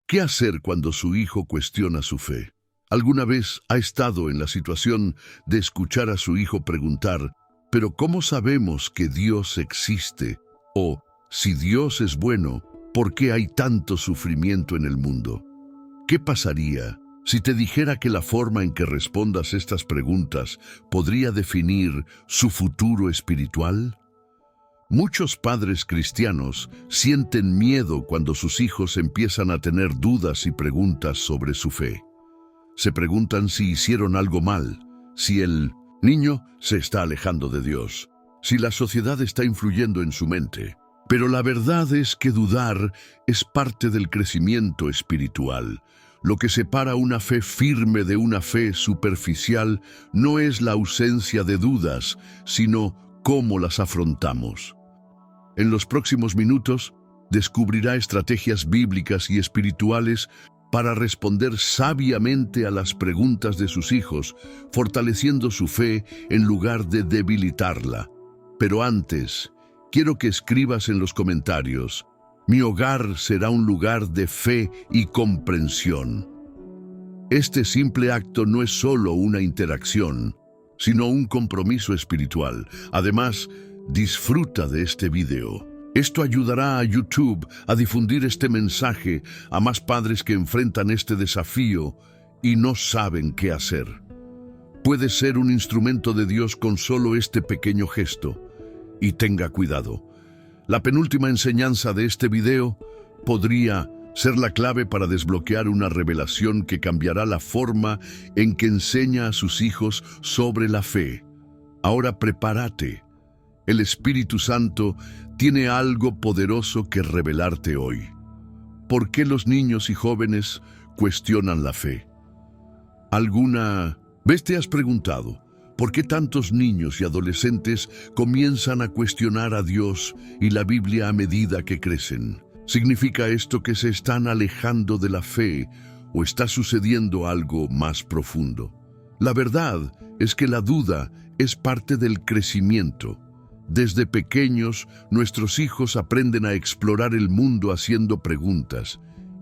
¿Qué hacer cuando su hijo cuestiona su fe? ¿Alguna vez ha estado en la situación de escuchar a su hijo preguntar, pero ¿cómo sabemos que Dios existe? O, si Dios es bueno, ¿por qué hay tanto sufrimiento en el mundo? ¿Qué pasaría si te dijera que la forma en que respondas estas preguntas podría definir su futuro espiritual? Muchos padres cristianos sienten miedo cuando sus hijos empiezan a tener dudas y preguntas sobre su fe. Se preguntan si hicieron algo mal, si el niño se está alejando de Dios, si la sociedad está influyendo en su mente. Pero la verdad es que dudar es parte del crecimiento espiritual. Lo que separa una fe firme de una fe superficial no es la ausencia de dudas, sino cómo las afrontamos. En los próximos minutos, descubrirá estrategias bíblicas y espirituales para responder sabiamente a las preguntas de sus hijos, fortaleciendo su fe en lugar de debilitarla. Pero antes, quiero que escribas en los comentarios: mi hogar será un lugar de fe y comprensión. Este simple acto no es solo una interacción, sino un compromiso espiritual. Además, disfruta de este video. Esto ayudará a YouTube a difundir este mensaje a más padres que enfrentan este desafío y no saben qué hacer. Puedes ser un instrumento de Dios con solo este pequeño gesto. Y tenga cuidado. La penúltima enseñanza de este video podría ser la clave para desbloquear una revelación que cambiará la forma en que enseña a sus hijos sobre la fe. Ahora prepárate. El Espíritu Santo tiene algo poderoso que revelarte hoy. ¿Por qué los niños y jóvenes cuestionan la fe? ¿Alguna vez te has preguntado por qué tantos niños y adolescentes comienzan a cuestionar a Dios y la Biblia a medida que crecen? ¿Significa esto que se están alejando de la fe o está sucediendo algo más profundo? La verdad es que la duda es parte del crecimiento. Desde pequeños, nuestros hijos aprenden a explorar el mundo haciendo preguntas.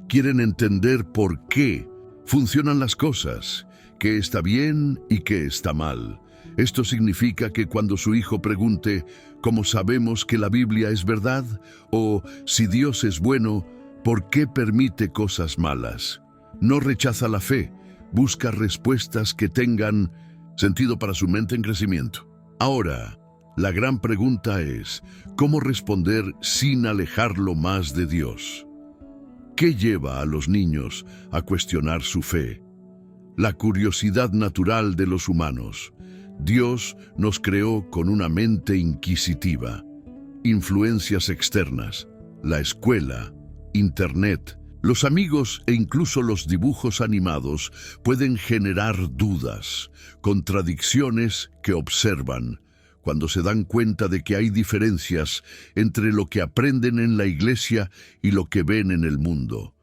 Quieren entender por qué funcionan las cosas, qué está bien y qué está mal. Esto significa que cuando su hijo pregunte ¿cómo sabemos que la Biblia es verdad? O si Dios es bueno, ¿por qué permite cosas malas? No rechaza la fe, busca respuestas que tengan sentido para su mente en crecimiento. Ahora, la gran pregunta es, ¿cómo responder sin alejarlo más de Dios? ¿Qué lleva a los niños a cuestionar su fe? La curiosidad natural de los humanos. Dios nos creó con una mente inquisitiva. Influencias externas, la escuela, Internet, los amigos e incluso los dibujos animados pueden generar dudas, contradicciones que observan. Cuando se dan cuenta de que hay diferencias entre lo que aprenden en la iglesia y lo que ven en el mundo.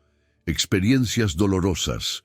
Experiencias dolorosas,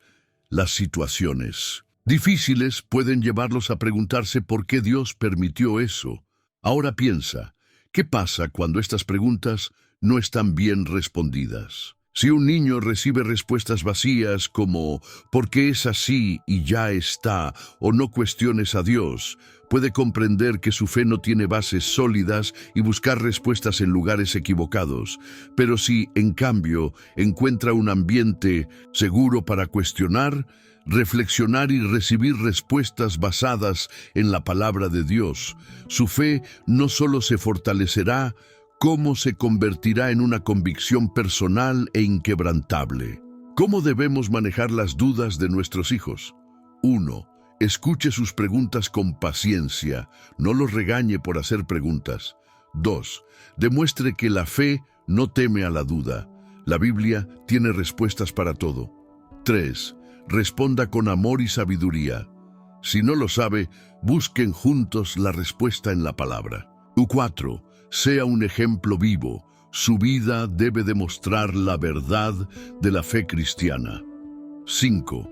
las situaciones difíciles pueden llevarlos a preguntarse por qué Dios permitió eso. Ahora piensa, ¿qué pasa cuando estas preguntas no están bien respondidas? Si un niño recibe respuestas vacías como ¿por qué es así y ya está? O no cuestiones a Dios, puede comprender que su fe no tiene bases sólidas y buscar respuestas en lugares equivocados. Pero si, en cambio, encuentra un ambiente seguro para cuestionar, reflexionar y recibir respuestas basadas en la palabra de Dios, su fe no solo se fortalecerá, cómo se convertirá en una convicción personal e inquebrantable. ¿Cómo debemos manejar las dudas de nuestros hijos? 1. Escuche sus preguntas con paciencia, no los regañe por hacer preguntas. 2. Demuestre que la fe no teme a la duda. La Biblia tiene respuestas para todo. 3. Responda con amor y sabiduría. Si no lo sabe, busquen juntos la respuesta en la palabra. 4. Sea un ejemplo vivo. Su vida debe demostrar la verdad de la fe cristiana. 5.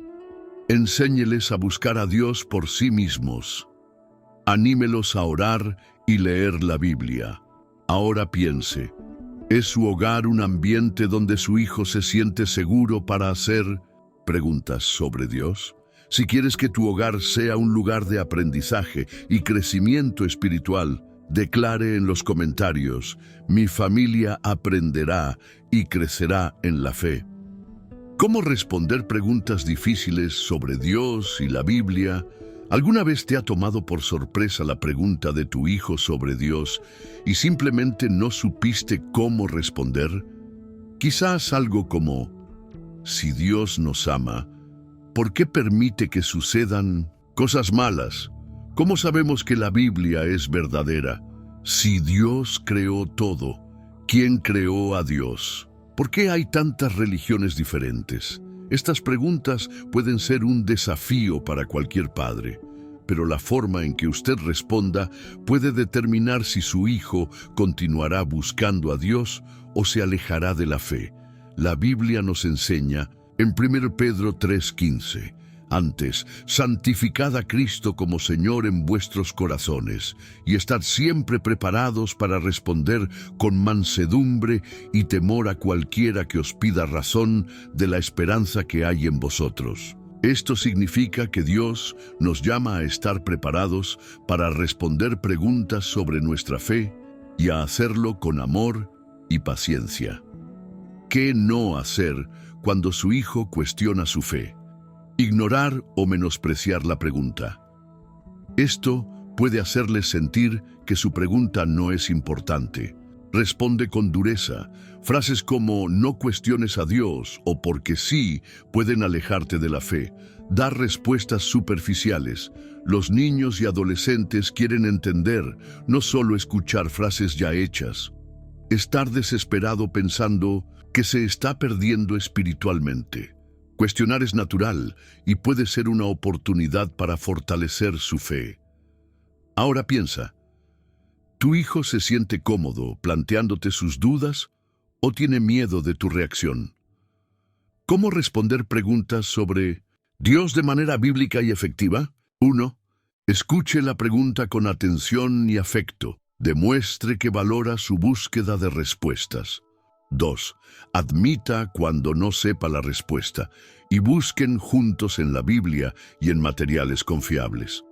Enséñeles a buscar a Dios por sí mismos. Anímelos a orar y leer la Biblia. Ahora piense, ¿Es su hogar un ambiente donde su hijo se siente seguro para hacer preguntas sobre Dios? Si quieres que tu hogar sea un lugar de aprendizaje y crecimiento espiritual, declare en los comentarios: mi familia aprenderá y crecerá en la fe. ¿Cómo responder preguntas difíciles sobre Dios y la Biblia? ¿Alguna vez te ha tomado por sorpresa la pregunta de tu hijo sobre Dios y simplemente no supiste cómo responder? Quizás algo como: si Dios nos ama, ¿por qué permite que sucedan cosas malas? ¿Cómo sabemos que la Biblia es verdadera? Si Dios creó todo, ¿quién creó a Dios? ¿Por qué hay tantas religiones diferentes? Estas preguntas pueden ser un desafío para cualquier padre, pero la forma en que usted responda puede determinar si su hijo continuará buscando a Dios o se alejará de la fe. La Biblia nos enseña en 1 Pedro 3:15: antes, santificad a Cristo como Señor en vuestros corazones, y estad siempre preparados para responder con mansedumbre y temor a cualquiera que os pida razón de la esperanza que hay en vosotros. Esto significa que Dios nos llama a estar preparados para responder preguntas sobre nuestra fe y a hacerlo con amor y paciencia. ¿Qué no hacer cuando su hijo cuestiona su fe? Ignorar o menospreciar la pregunta. Esto puede hacerles sentir que su pregunta no es importante. Responde con dureza. Frases como "no cuestiones a Dios" o "porque sí" pueden alejarte de la fe. Dar respuestas superficiales. Los niños y adolescentes quieren entender, no solo escuchar frases ya hechas. Estar desesperado pensando que se está perdiendo espiritualmente. Cuestionar es natural y puede ser una oportunidad para fortalecer su fe. Ahora piensa, ¿tu hijo se siente cómodo planteándote sus dudas o tiene miedo de tu reacción? ¿Cómo responder preguntas sobre Dios de manera bíblica y efectiva? 1. Escuche la pregunta con atención y afecto. Demuestre que valora su búsqueda de respuestas. 2. Admita cuando no sepa la respuesta y busquen juntos en la Biblia y en materiales confiables.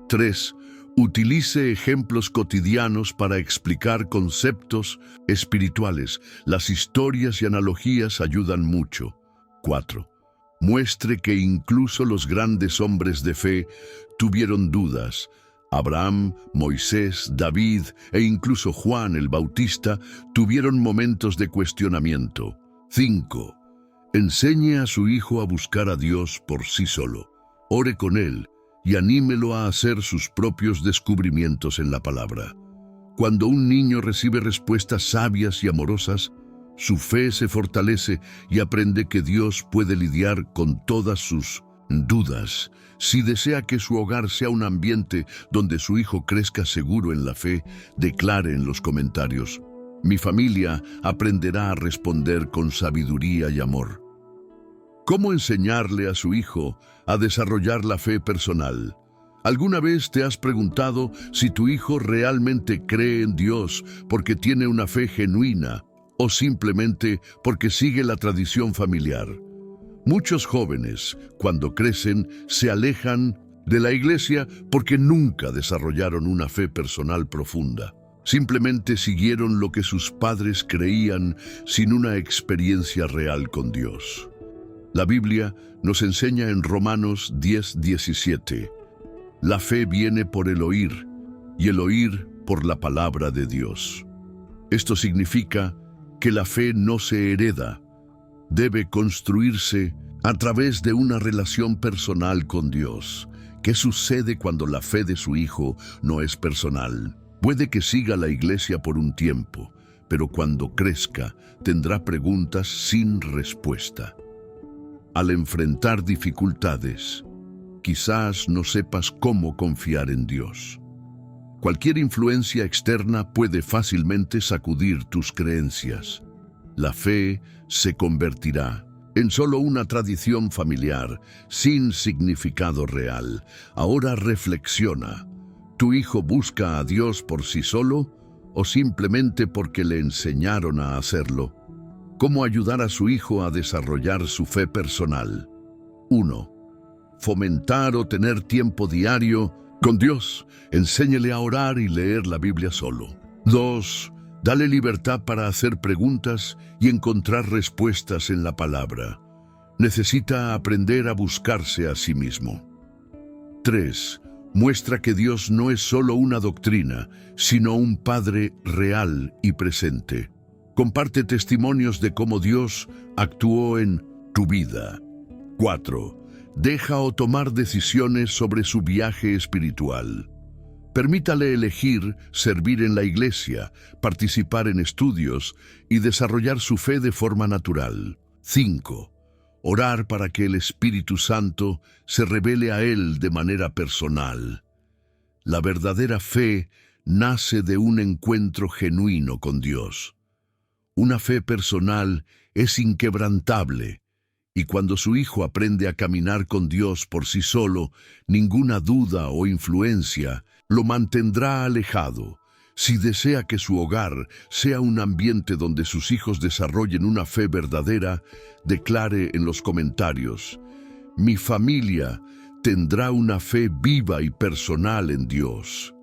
3. Utilice ejemplos cotidianos para explicar conceptos espirituales. Las historias y analogías ayudan mucho. 4. Muestre que incluso los grandes hombres de fe tuvieron dudas. Abraham, Moisés, David e incluso Juan el Bautista tuvieron momentos de cuestionamiento. 5. Enseñe a su hijo a buscar a Dios por sí solo. Ore con él y anímelo a hacer sus propios descubrimientos en la palabra. Cuando un niño recibe respuestas sabias y amorosas, su fe se fortalece y aprende que Dios puede lidiar con todas sus dudas. Si desea que su hogar sea un ambiente donde su hijo crezca seguro en la fe, declare en los comentarios: mi familia aprenderá a responder con sabiduría y amor. ¿Cómo enseñarle a su hijo a desarrollar la fe personal? ¿Alguna vez te has preguntado si tu hijo realmente cree en Dios porque tiene una fe genuina o simplemente porque sigue la tradición familiar? Muchos jóvenes, cuando crecen, se alejan de la iglesia porque nunca desarrollaron una fe personal profunda. Simplemente siguieron lo que sus padres creían sin una experiencia real con Dios. La Biblia nos enseña en Romanos 10:17: la fe viene por el oír, y el oír por la palabra de Dios. Esto significa que la fe no se hereda, debe construirse a través de una relación personal con Dios. ¿Qué sucede cuando la fe de su hijo no es personal? Puede que siga la iglesia por un tiempo, pero cuando crezca tendrá preguntas sin respuesta. Al enfrentar dificultades, quizás no sepas cómo confiar en Dios. Cualquier influencia externa puede fácilmente sacudir tus creencias. La fe se convertirá en solo una tradición familiar, sin significado real. Ahora reflexiona. ¿Tu hijo busca a Dios por sí solo o simplemente porque le enseñaron a hacerlo. ¿Cómo ayudar a su hijo a desarrollar su fe personal? 1. Fomentar o tener tiempo diario con Dios. Enséñele a orar y leer la Biblia solo. 2. Dale libertad para hacer preguntas y encontrar respuestas en la palabra. Necesita aprender a buscarse a sí mismo. 3. Muestra que Dios no es solo una doctrina, sino un Padre real y presente. Comparte testimonios de cómo Dios actuó en tu vida. 4. Deja o tomar decisiones sobre su viaje espiritual. Permítale elegir servir en la iglesia, participar en estudios y desarrollar su fe de forma natural. 5. Orar para que el Espíritu Santo se revele a él de manera personal. La verdadera fe nace de un encuentro genuino con Dios. Una fe personal es inquebrantable, y cuando su hijo aprende a caminar con Dios por sí solo, ninguna duda o influencia lo mantendrá alejado. Si desea que su hogar sea un ambiente donde sus hijos desarrollen una fe verdadera, declare en los comentarios: mi familia tendrá una fe viva y personal en Dios.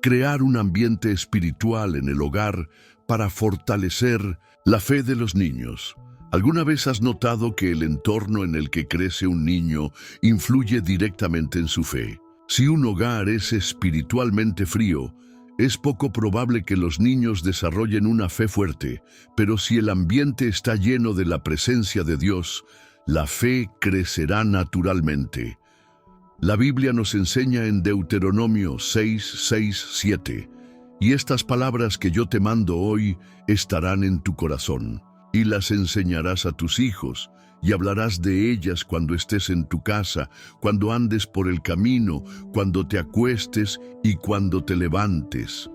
Crear un ambiente espiritual en el hogar para fortalecer la fe de los niños. ¿Alguna vez has notado que el entorno en el que crece un niño influye directamente en su fe? Si un hogar es espiritualmente frío, es poco probable que los niños desarrollen una fe fuerte, pero si el ambiente está lleno de la presencia de Dios, la fe crecerá naturalmente. La Biblia nos enseña en Deuteronomio 6:7, y estas palabras que yo te mando hoy estarán en tu corazón, y las enseñarás a tus hijos, y hablarás de ellas cuando estés en tu casa, cuando andes por el camino, cuando te acuestes y cuando te levantes.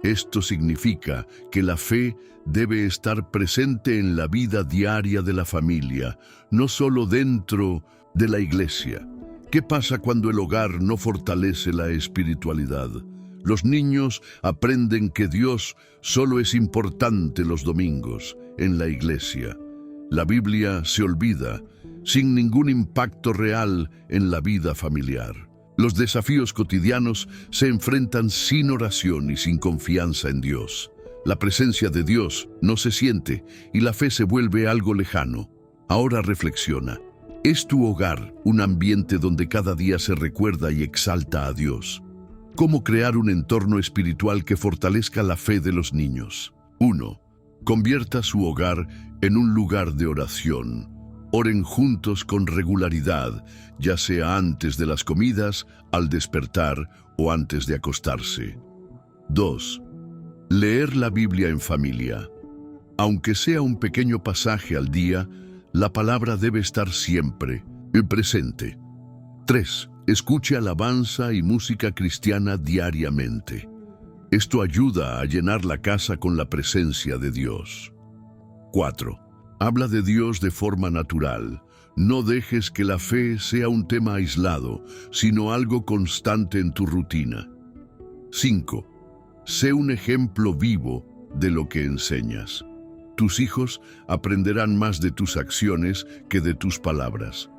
Esto significa que la fe debe estar presente en la vida diaria de la familia, no solo dentro de la iglesia. ¿Qué pasa cuando el hogar no fortalece la espiritualidad? Los niños aprenden que Dios solo es importante los domingos en la iglesia. La Biblia se olvida, sin ningún impacto real en la vida familiar. Los desafíos cotidianos se enfrentan sin oración y sin confianza en Dios. La presencia de Dios no se siente y la fe se vuelve algo lejano. Ahora reflexiona. ¿Es tu hogar un ambiente donde cada día se recuerda y exalta a Dios? ¿Cómo crear un entorno espiritual que fortalezca la fe de los niños? 1. Convierta su hogar en un lugar de oración. Oren juntos con regularidad, ya sea antes de las comidas, al despertar o antes de acostarse. 2. Leer la Biblia en familia. Aunque sea un pequeño pasaje al día, la palabra debe estar siempre presente. 3. Escuche alabanza y música cristiana diariamente. Esto ayuda a llenar la casa con la presencia de Dios. 4. Habla de Dios de forma natural. No dejes que la fe sea un tema aislado, sino algo constante en tu rutina. 5. Sé un ejemplo vivo de lo que enseñas. Tus hijos aprenderán más de tus acciones que de tus palabras.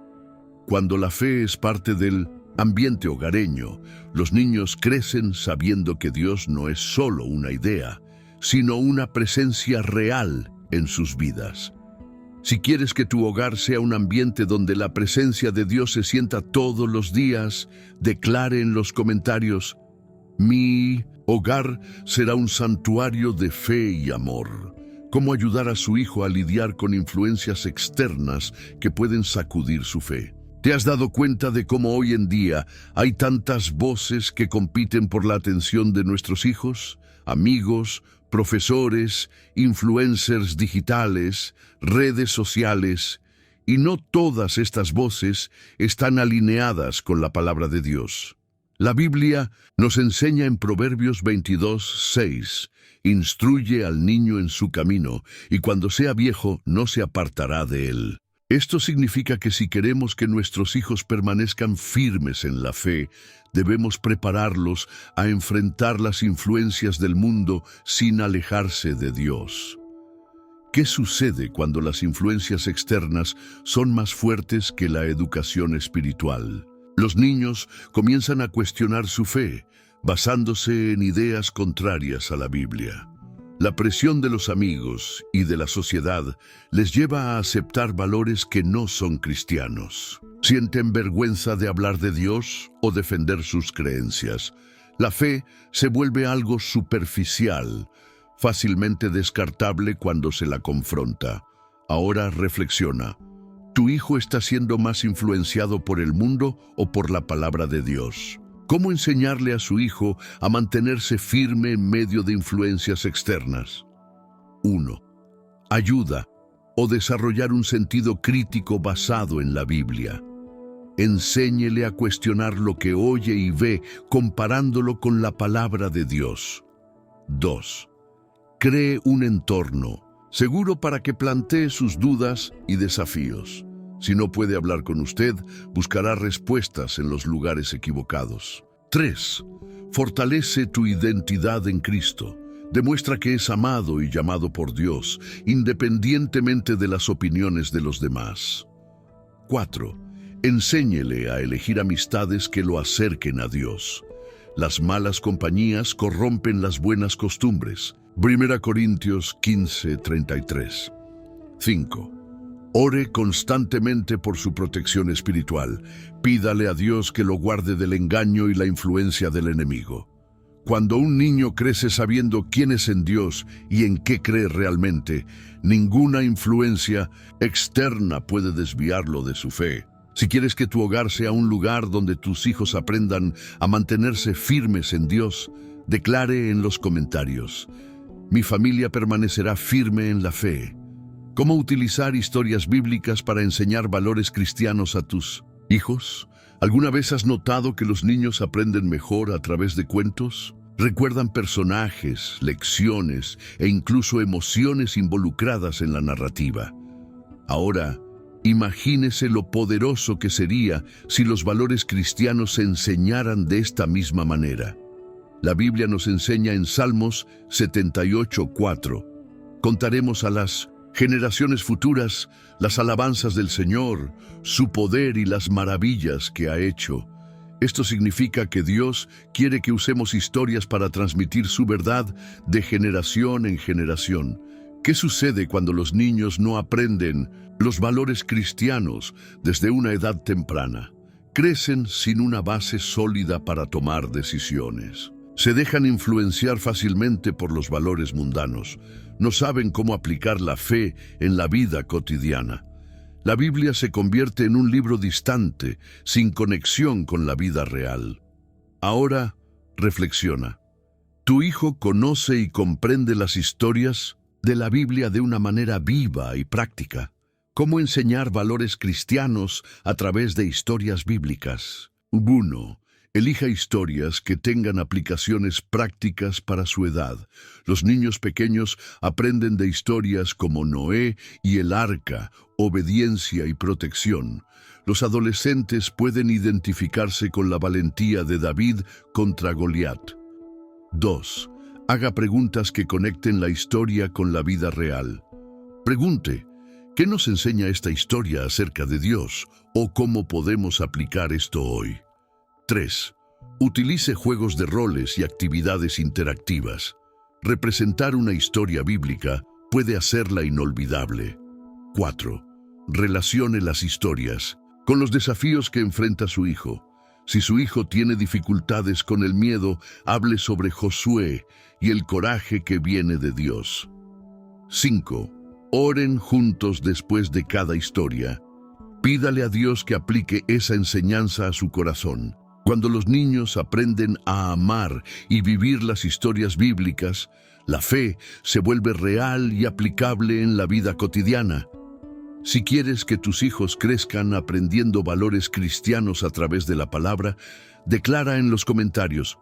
Cuando la fe es parte del ambiente hogareño, los niños crecen sabiendo que Dios no es solo una idea, sino una presencia real en sus vidas. Si quieres que tu hogar sea un ambiente donde la presencia de Dios se sienta todos los días, declare en los comentarios: mi hogar será un santuario de fe y amor. ¿Cómo ayudar a su hijo a lidiar con influencias externas que pueden sacudir su fe? ¿Te has dado cuenta de cómo hoy en día hay tantas voces que compiten por la atención de nuestros hijos? Amigos, profesores, influencers digitales, redes sociales, y no todas estas voces están alineadas con la palabra de Dios. La Biblia nos enseña en Proverbios 22:6, instruye al niño en su camino, y cuando sea viejo no se apartará de él. Esto significa que si queremos que nuestros hijos permanezcan firmes en la fe, debemos prepararlos a enfrentar las influencias del mundo sin alejarse de Dios. ¿Qué sucede cuando las influencias externas son más fuertes que la educación espiritual? Los niños comienzan a cuestionar su fe, basándose en ideas contrarias a la Biblia. La presión de los amigos y de la sociedad les lleva a aceptar valores que no son cristianos. Sienten vergüenza de hablar de Dios o defender sus creencias. La fe se vuelve algo superficial, fácilmente descartable cuando se la confronta. Ahora reflexiona. ¿Tu hijo está siendo más influenciado por el mundo o por la palabra de Dios? ¿Cómo enseñarle a su hijo a mantenerse firme en medio de influencias externas? 1. Ayuda o desarrollar un sentido crítico basado en la Biblia. Enséñele a cuestionar lo que oye y ve, comparándolo con la palabra de Dios. 2. Cree un entorno seguro para que plantee sus dudas y desafíos. Si no puede hablar con usted, buscará respuestas en los lugares equivocados. 3. Fortalece tu identidad en Cristo. Demuestra que es amado y llamado por Dios, independientemente de las opiniones de los demás. 4. Enséñele a elegir amistades que lo acerquen a Dios. Las malas compañías corrompen las buenas costumbres. 1 Corintios 15:33. 5. Ore constantemente por su protección espiritual. Pídale a Dios que lo guarde del engaño y la influencia del enemigo. Cuando un niño crece sabiendo quién es en Dios y en qué cree realmente, ninguna influencia externa puede desviarlo de su fe. Si quieres que tu hogar sea un lugar donde tus hijos aprendan a mantenerse firmes en Dios, declare en los comentarios: mi familia permanecerá firme en la fe. ¿Cómo utilizar historias bíblicas para enseñar valores cristianos a tus hijos? ¿Alguna vez has notado que los niños aprenden mejor a través de cuentos? Recuerdan personajes, lecciones e incluso emociones involucradas en la narrativa. Ahora, imagínese lo poderoso que sería si los valores cristianos se enseñaran de esta misma manera. La Biblia nos enseña en Salmos 78:4. Contaremos a las generaciones futuras las alabanzas del Señor, su poder y las maravillas que ha hecho. Esto significa que Dios quiere que usemos historias para transmitir su verdad de generación en generación. ¿Qué sucede cuando los niños no aprenden los valores cristianos desde una edad temprana? Crecen sin una base sólida para tomar decisiones. Se dejan influenciar fácilmente por los valores mundanos. No saben cómo aplicar la fe en la vida cotidiana. La Biblia se convierte en un libro distante, sin conexión con la vida real. Ahora, reflexiona. ¿Tu hijo conoce y comprende las historias de la Biblia de una manera viva y práctica? ¿Cómo enseñar valores cristianos a través de historias bíblicas? 1. Elija historias que tengan aplicaciones prácticas para su edad. Los niños pequeños aprenden de historias como Noé y el arca, obediencia y protección. Los adolescentes pueden identificarse con la valentía de David contra Goliat. 2. Haga preguntas que conecten la historia con la vida real. Pregunte: ¿qué nos enseña esta historia acerca de Dios? ¿O cómo podemos aplicar esto hoy? 3. Utilice juegos de roles y actividades interactivas. Representar una historia bíblica puede hacerla inolvidable. 4. Relacione las historias con los desafíos que enfrenta su hijo. Si su hijo tiene dificultades con el miedo, hable sobre Josué y el coraje que viene de Dios. 5. Oren juntos después de cada historia. Pídale a Dios que aplique esa enseñanza a su corazón. Cuando los niños aprenden a amar y vivir las historias bíblicas, la fe se vuelve real y aplicable en la vida cotidiana. Si quieres que tus hijos crezcan aprendiendo valores cristianos a través de la palabra, declara en los comentarios: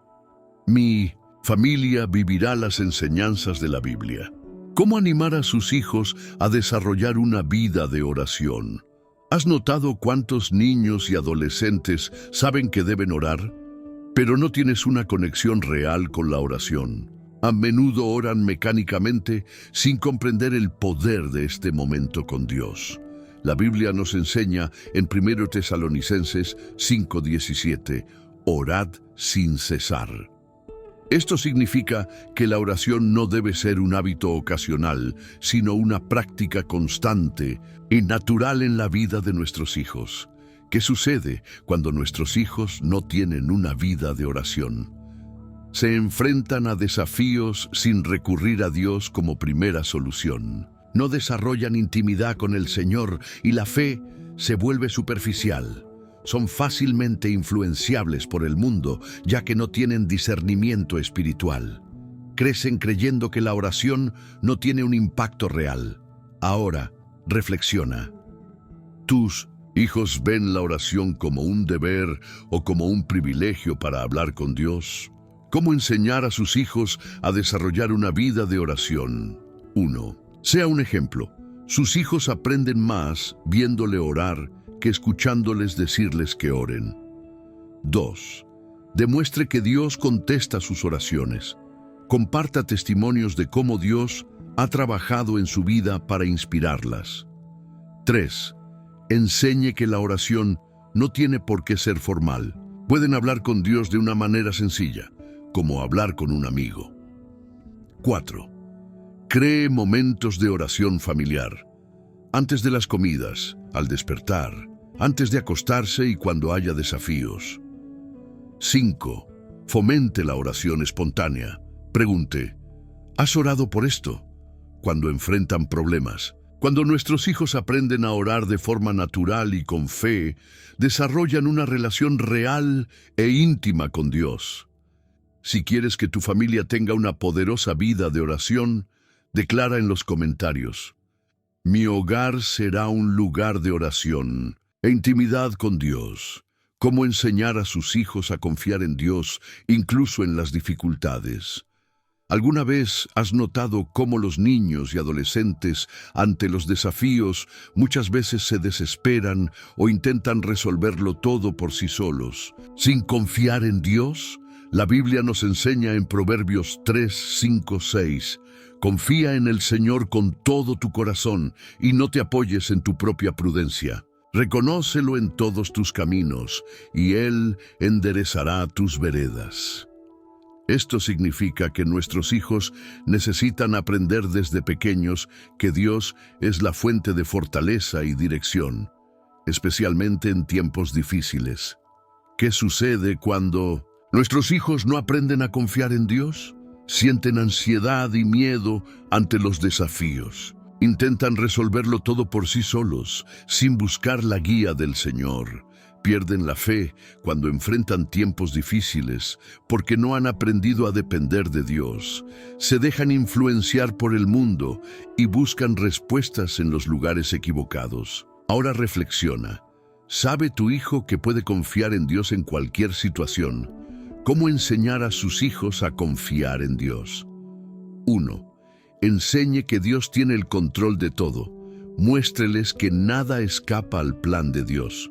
mi familia vivirá las enseñanzas de la Biblia. ¿Cómo animar a sus hijos a desarrollar una vida de oración? ¿Has notado cuántos niños y adolescentes saben que deben orar, pero no tienes una conexión real con la oración? A menudo oran mecánicamente sin comprender el poder de este momento con Dios. La Biblia nos enseña en 1 Tesalonicenses 5:17, orad sin cesar. Esto significa que la oración no debe ser un hábito ocasional, sino una práctica constante y natural en la vida de nuestros hijos. ¿Qué sucede cuando nuestros hijos no tienen una vida de oración? Se enfrentan a desafíos sin recurrir a Dios como primera solución. No desarrollan intimidad con el Señor y la fe se vuelve superficial. Son fácilmente influenciables por el mundo, ya que no tienen discernimiento espiritual. Crecen creyendo que la oración no tiene un impacto real. Ahora, reflexiona. ¿Tus hijos ven la oración como un deber o como un privilegio para hablar con Dios? ¿Cómo enseñar a sus hijos a desarrollar una vida de oración? 1. Sea un ejemplo. Sus hijos aprenden más viéndole orar que escuchándoles decirles que oren. 2. Demuestre que Dios contesta sus oraciones. Comparta testimonios de cómo Dios ha trabajado en su vida para inspirarlas. 3. Enseñe que la oración no tiene por qué ser formal. Pueden hablar con Dios de una manera sencilla, como hablar con un amigo. 4. Cree momentos de oración familiar. Antes de las comidas, al despertar, antes de acostarse y cuando haya desafíos. 5. Fomente la oración espontánea. Pregunte, ¿has orado por esto? Cuando enfrentan problemas. Cuando nuestros hijos aprenden a orar de forma natural y con fe, desarrollan una relación real e íntima con Dios. Si quieres que tu familia tenga una poderosa vida de oración, declara en los comentarios: mi hogar será un lugar de oración e intimidad con Dios. ¿Cómo enseñar a sus hijos a confiar en Dios, incluso en las dificultades? ¿Alguna vez has notado cómo los niños y adolescentes, ante los desafíos, muchas veces se desesperan o intentan resolverlo todo por sí solos, sin confiar en Dios? La Biblia nos enseña en Proverbios 3, 5, 6, confía en el Señor con todo tu corazón y no te apoyes en tu propia prudencia. Reconócelo en todos tus caminos y Él enderezará tus veredas. Esto significa que nuestros hijos necesitan aprender desde pequeños que Dios es la fuente de fortaleza y dirección, especialmente en tiempos difíciles. ¿Qué sucede cuando nuestros hijos no aprenden a confiar en Dios? Sienten ansiedad y miedo ante los desafíos. Intentan resolverlo todo por sí solos, sin buscar la guía del Señor. Pierden la fe cuando enfrentan tiempos difíciles porque no han aprendido a depender de Dios. Se dejan influenciar por el mundo y buscan respuestas en los lugares equivocados. Ahora reflexiona. ¿Sabe tu hijo que puede confiar en Dios en cualquier situación? ¿Cómo enseñar a sus hijos a confiar en Dios? 1. Enseñe que Dios tiene el control de todo. Muéstreles que nada escapa al plan de Dios.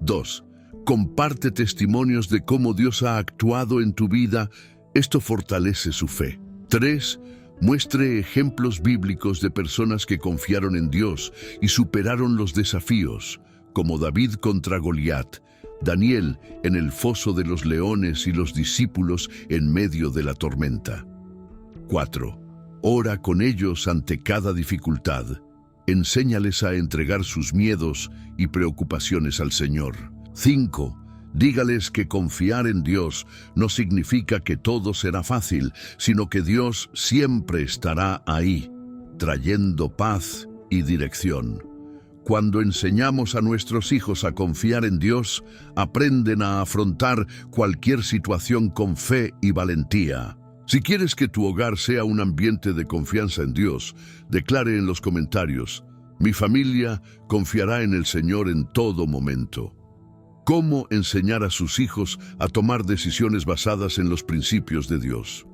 2. Comparte testimonios de cómo Dios ha actuado en tu vida. Esto fortalece su fe. 3. Muestre ejemplos bíblicos de personas que confiaron en Dios y superaron los desafíos, como David contra Goliat, Daniel en el foso de los leones y los discípulos en medio de la tormenta. 4. Ora con ellos ante cada dificultad. Enséñales a entregar sus miedos y preocupaciones al Señor. 5. Dígales que confiar en Dios no significa que todo será fácil, sino que Dios siempre estará ahí, trayendo paz y dirección. Cuando enseñamos a nuestros hijos a confiar en Dios, aprenden a afrontar cualquier situación con fe y valentía. Si quieres que tu hogar sea un ambiente de confianza en Dios, declare en los comentarios: mi familia confiará en el Señor en todo momento. ¿Cómo enseñar a sus hijos a tomar decisiones basadas en los principios de Dios?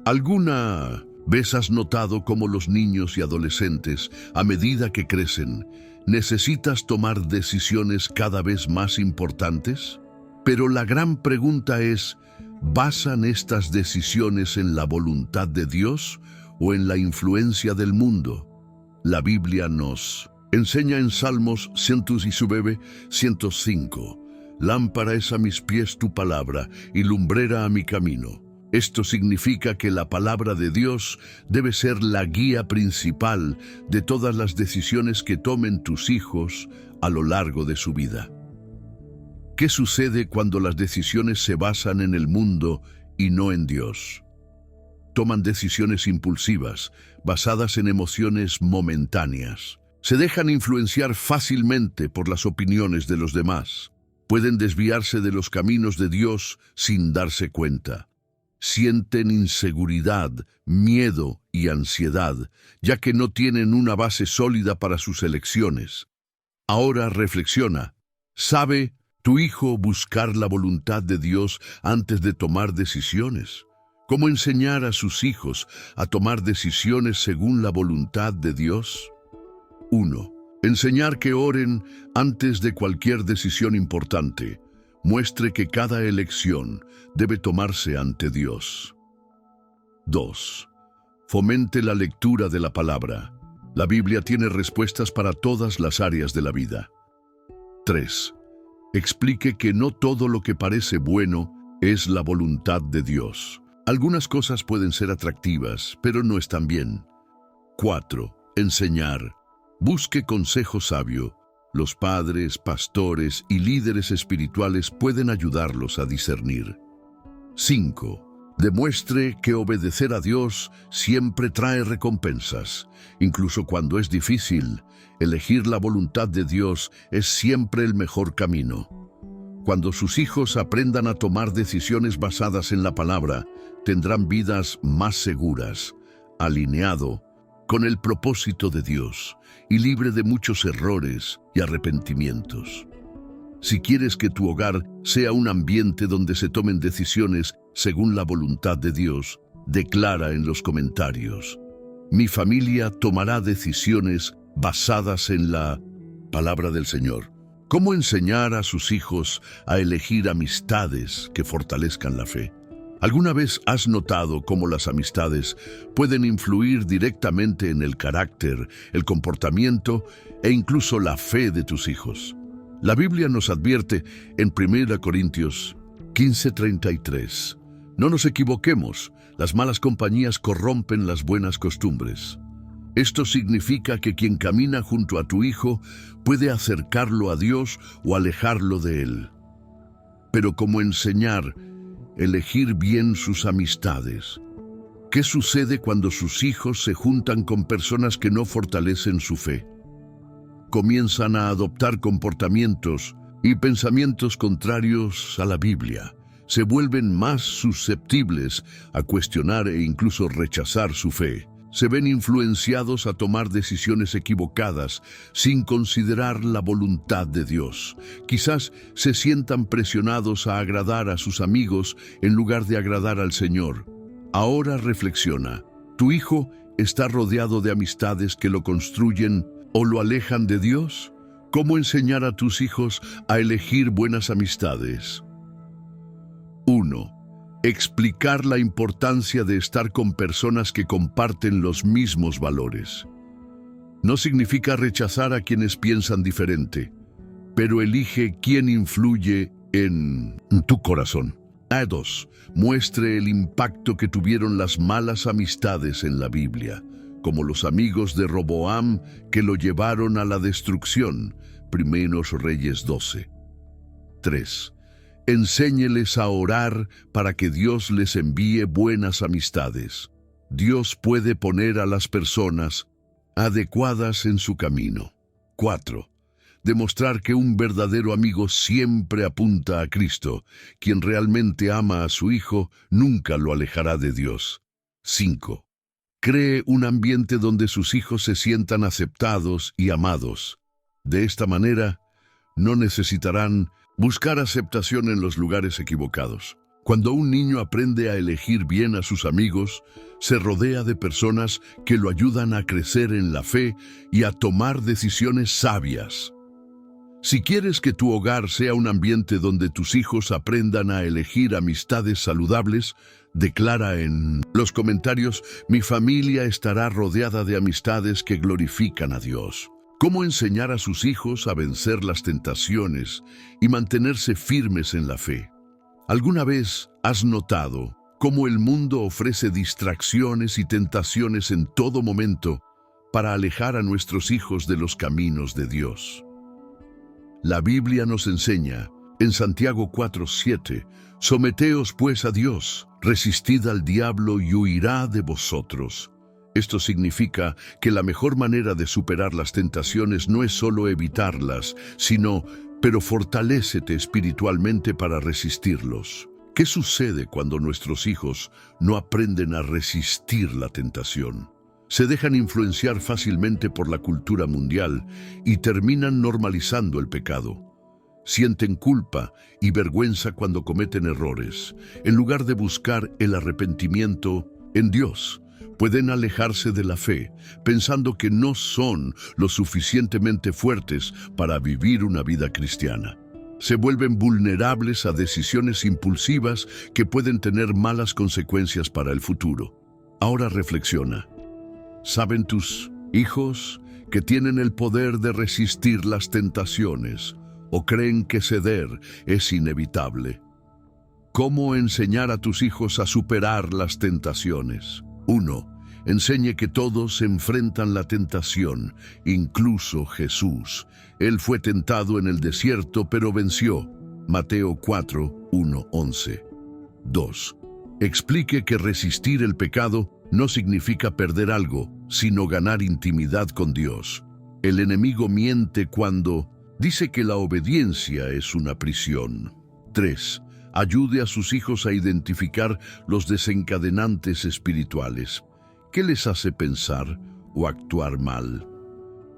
¿Alguna vez has notado cómo los niños y adolescentes, a medida que crecen, ¿Necesitas tomar decisiones cada vez más importantes? Pero la gran pregunta es, ¿basan estas decisiones en la voluntad de Dios o en la influencia del mundo? La Biblia nos enseña en Salmos 105, lámpara es a mis pies tu palabra y lumbrera a mi camino. Esto significa que la palabra de Dios debe ser la guía principal de todas las decisiones que tomen tus hijos a lo largo de su vida. ¿Qué sucede cuando las decisiones se basan en el mundo y no en Dios? Toman decisiones impulsivas, basadas en emociones momentáneas. Se dejan influenciar fácilmente por las opiniones de los demás. Pueden desviarse de los caminos de Dios sin darse cuenta. Sienten inseguridad, miedo y ansiedad, ya que no tienen una base sólida para sus elecciones. Ahora reflexiona. ¿Sabe tu hijo buscar la voluntad de Dios antes de tomar decisiones? ¿Cómo enseñar a sus hijos a tomar decisiones según la voluntad de Dios? 1. Enseñar que oren antes de cualquier decisión importante. Muestre que cada elección debe tomarse ante Dios. 2. Fomente la lectura de la palabra. La Biblia tiene respuestas para todas las áreas de la vida. 3. Explique que no todo lo que parece bueno es la voluntad de Dios. Algunas cosas pueden ser atractivas, pero no están bien. 4. Enseñar. Busque consejo sabio. Los padres, pastores y líderes espirituales pueden ayudarlos a discernir. 5. Demuestre que obedecer a Dios siempre trae recompensas. Incluso cuando es difícil, elegir la voluntad de Dios es siempre el mejor camino. Cuando sus hijos aprendan a tomar decisiones basadas en la palabra, tendrán vidas más seguras, alineado con el propósito de Dios y libre de muchos errores y arrepentimientos. Si quieres que tu hogar sea un ambiente donde se tomen decisiones según la voluntad de Dios, declara en los comentarios: mi familia tomará decisiones basadas en la palabra del Señor. ¿Cómo enseñar a sus hijos a elegir amistades que fortalezcan la fe? ¿Alguna vez has notado cómo las amistades pueden influir directamente en el carácter, el comportamiento e incluso la fe de tus hijos? La Biblia nos advierte en 1 Corintios 15:33. No nos equivoquemos, las malas compañías corrompen las buenas costumbres. Esto significa que quien camina junto a tu hijo puede acercarlo a Dios o alejarlo de Él. Pero ¿cómo enseñar? Elegir bien sus amistades. ¿Qué sucede cuando sus hijos se juntan con personas que no fortalecen su fe? Comienzan a adoptar comportamientos y pensamientos contrarios a la Biblia. Se vuelven más susceptibles a cuestionar e incluso rechazar su fe. Se ven influenciados a tomar decisiones equivocadas sin considerar la voluntad de Dios. Quizás se sientan presionados a agradar a sus amigos en lugar de agradar al Señor. Ahora reflexiona. ¿Tu hijo está rodeado de amistades que lo construyen o lo alejan de Dios? ¿Cómo enseñar a tus hijos a elegir buenas amistades? 1. Explicar la importancia de estar con personas que comparten los mismos valores. No significa rechazar a quienes piensan diferente, pero elige quién influye en tu corazón. 2. Muestre el impacto que tuvieron las malas amistades en la Biblia, como los amigos de Roboam que lo llevaron a la destrucción. 1 Reyes 12. 3. Enséñeles a orar para que Dios les envíe buenas amistades. Dios puede poner a las personas adecuadas en su camino. 4. Demostrar que un verdadero amigo siempre apunta a Cristo. Quien realmente ama a su hijo nunca lo alejará de Dios. 5. Cree un ambiente donde sus hijos se sientan aceptados y amados. De esta manera, no necesitarán buscar aceptación en los lugares equivocados. Cuando un niño aprende a elegir bien a sus amigos, se rodea de personas que lo ayudan a crecer en la fe y a tomar decisiones sabias. Si quieres que tu hogar sea un ambiente donde tus hijos aprendan a elegir amistades saludables, declara en los comentarios: mi familia estará rodeada de amistades que glorifican a Dios. ¿Cómo enseñar a sus hijos a vencer las tentaciones y mantenerse firmes en la fe? ¿Alguna vez has notado cómo el mundo ofrece distracciones y tentaciones en todo momento para alejar a nuestros hijos de los caminos de Dios? La Biblia nos enseña en Santiago 4:7, someteos pues a Dios, resistid al diablo y huirá de vosotros. Esto significa que la mejor manera de superar las tentaciones no es solo evitarlas, pero fortalécete espiritualmente para resistirlos. ¿Qué sucede cuando nuestros hijos no aprenden a resistir la tentación? Se dejan influenciar fácilmente por la cultura mundial y terminan normalizando el pecado. Sienten culpa y vergüenza cuando cometen errores. En lugar de buscar el arrepentimiento en Dios, pueden alejarse de la fe, pensando que no son lo suficientemente fuertes para vivir una vida cristiana. Se vuelven vulnerables a decisiones impulsivas que pueden tener malas consecuencias para el futuro. Ahora reflexiona. ¿Saben tus hijos que tienen el poder de resistir las tentaciones o creen que ceder es inevitable? ¿Cómo enseñar a tus hijos a superar las tentaciones? 1. Enseñe que todos enfrentan la tentación, incluso Jesús. Él fue tentado en el desierto, pero venció. Mateo 4:1-11. 2. Explique que resistir el pecado no significa perder algo, sino ganar intimidad con Dios. El enemigo miente cuando dice que la obediencia es una prisión. 3. Ayude a sus hijos a identificar los desencadenantes espirituales. ¿Qué les hace pensar o actuar mal?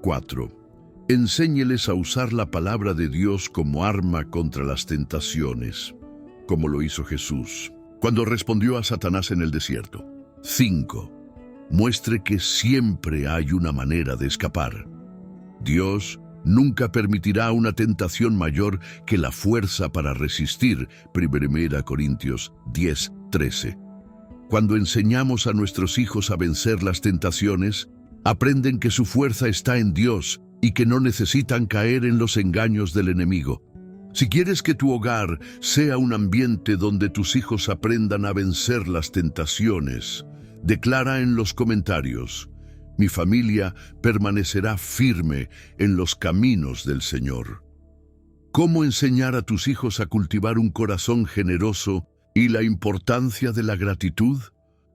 4. Enséñeles a usar la palabra de Dios como arma contra las tentaciones, como lo hizo Jesús cuando respondió a Satanás en el desierto. 5. Muestre que siempre hay una manera de escapar. Dios nunca permitirá una tentación mayor que la fuerza para resistir. 1 Corintios 10:13. Cuando enseñamos a nuestros hijos a vencer las tentaciones, aprenden que su fuerza está en Dios y que no necesitan caer en los engaños del enemigo. Si quieres que tu hogar sea un ambiente donde tus hijos aprendan a vencer las tentaciones, declara en los comentarios: mi familia permanecerá firme en los caminos del Señor. ¿Cómo enseñar a tus hijos a cultivar un corazón generoso y la importancia de la gratitud?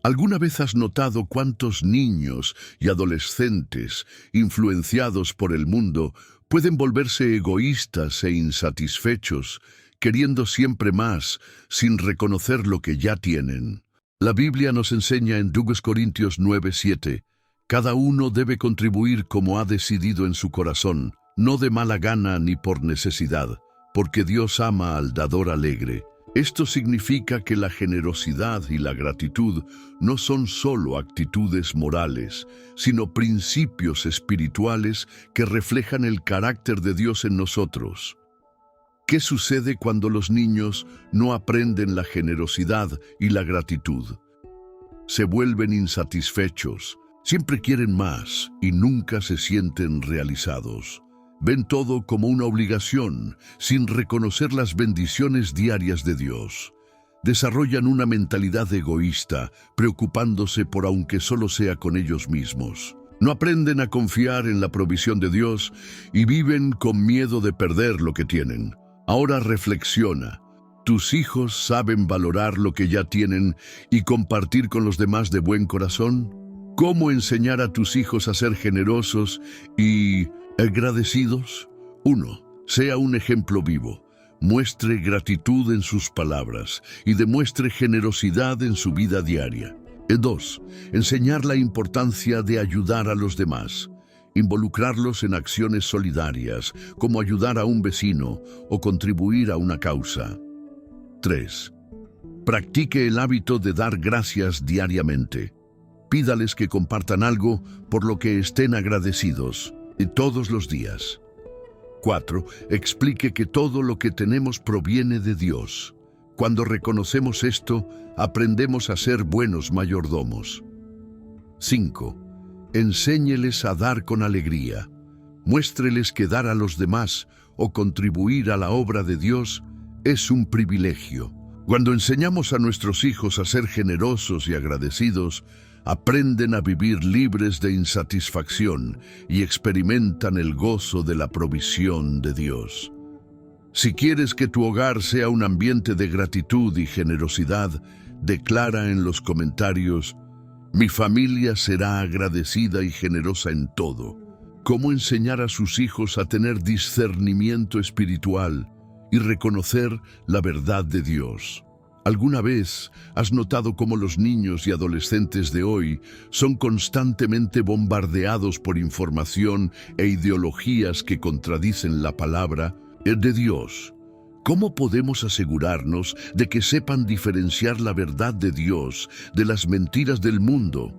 ¿Alguna vez has notado cuántos niños y adolescentes, influenciados por el mundo, pueden volverse egoístas e insatisfechos, queriendo siempre más, sin reconocer lo que ya tienen? La Biblia nos enseña en 2 Corintios 9:7, cada uno debe contribuir como ha decidido en su corazón, no de mala gana ni por necesidad, porque Dios ama al dador alegre. Esto significa que la generosidad y la gratitud no son solo actitudes morales, sino principios espirituales que reflejan el carácter de Dios en nosotros. ¿Qué sucede cuando los niños no aprenden la generosidad y la gratitud? Se vuelven insatisfechos, siempre quieren más y nunca se sienten realizados. Ven todo como una obligación, sin reconocer las bendiciones diarias de Dios. Desarrollan una mentalidad egoísta, preocupándose por aunque solo sea con ellos mismos. No aprenden a confiar en la provisión de Dios y viven con miedo de perder lo que tienen. Ahora reflexiona. ¿Tus hijos saben valorar lo que ya tienen y compartir con los demás de buen corazón? ¿Cómo enseñar a tus hijos a ser generosos y agradecidos? 1. Sea un ejemplo vivo. Muestre gratitud en sus palabras y demuestre generosidad en su vida diaria. 2. Enseñar la importancia de ayudar a los demás. Involucrarlos en acciones solidarias, como ayudar a un vecino o contribuir a una causa. 3. Practique el hábito de dar gracias diariamente. Pídales que compartan algo por lo que estén agradecidos todos los días. 4. Explique que todo lo que tenemos proviene de Dios. Cuando reconocemos esto, aprendemos a ser buenos mayordomos. 5. Enséñeles a dar con alegría. Muéstreles que dar a los demás o contribuir a la obra de Dios es un privilegio. Cuando enseñamos a nuestros hijos a ser generosos y agradecidos, aprenden a vivir libres de insatisfacción y experimentan el gozo de la provisión de Dios. Si quieres que tu hogar sea un ambiente de gratitud y generosidad, declara en los comentarios: mi familia será agradecida y generosa en todo. ¿Cómo enseñar a sus hijos a tener discernimiento espiritual y reconocer la verdad de Dios? ¿Alguna vez has notado cómo los niños y adolescentes de hoy son constantemente bombardeados por información e ideologías que contradicen la palabra de Dios? ¿Cómo podemos asegurarnos de que sepan diferenciar la verdad de Dios de las mentiras del mundo?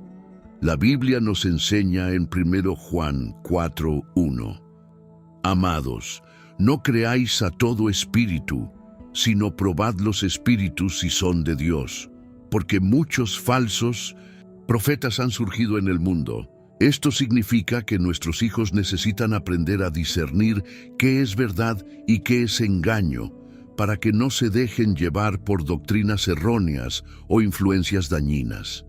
La Biblia nos enseña en 1 Juan 4:1. Amados, no creáis a todo espíritu, sino probad los espíritus si son de Dios, porque muchos falsos profetas han surgido en el mundo. Esto significa que nuestros hijos necesitan aprender a discernir qué es verdad y qué es engaño, para que no se dejen llevar por doctrinas erróneas o influencias dañinas.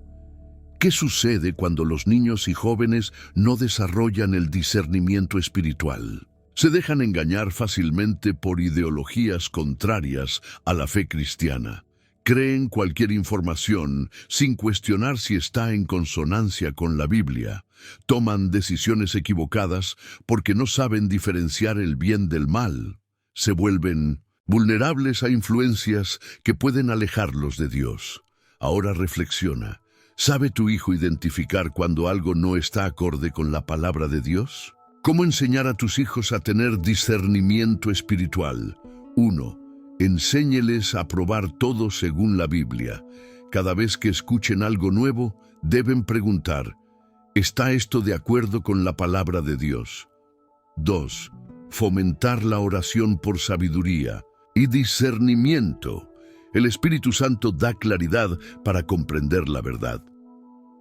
¿Qué sucede cuando los niños y jóvenes no desarrollan el discernimiento espiritual? Se dejan engañar fácilmente por ideologías contrarias a la fe cristiana. Creen cualquier información sin cuestionar si está en consonancia con la Biblia. Toman decisiones equivocadas porque no saben diferenciar el bien del mal. Se vuelven vulnerables a influencias que pueden alejarlos de Dios. Ahora reflexiona. ¿Sabe tu hijo identificar cuando algo no está acorde con la palabra de Dios? ¿Cómo enseñar a tus hijos a tener discernimiento espiritual? 1. Enséñeles a probar todo según la Biblia. Cada vez que escuchen algo nuevo, deben preguntar: ¿está esto de acuerdo con la palabra de Dios? 2. Fomentar la oración por sabiduría y discernimiento. El Espíritu Santo da claridad para comprender la verdad.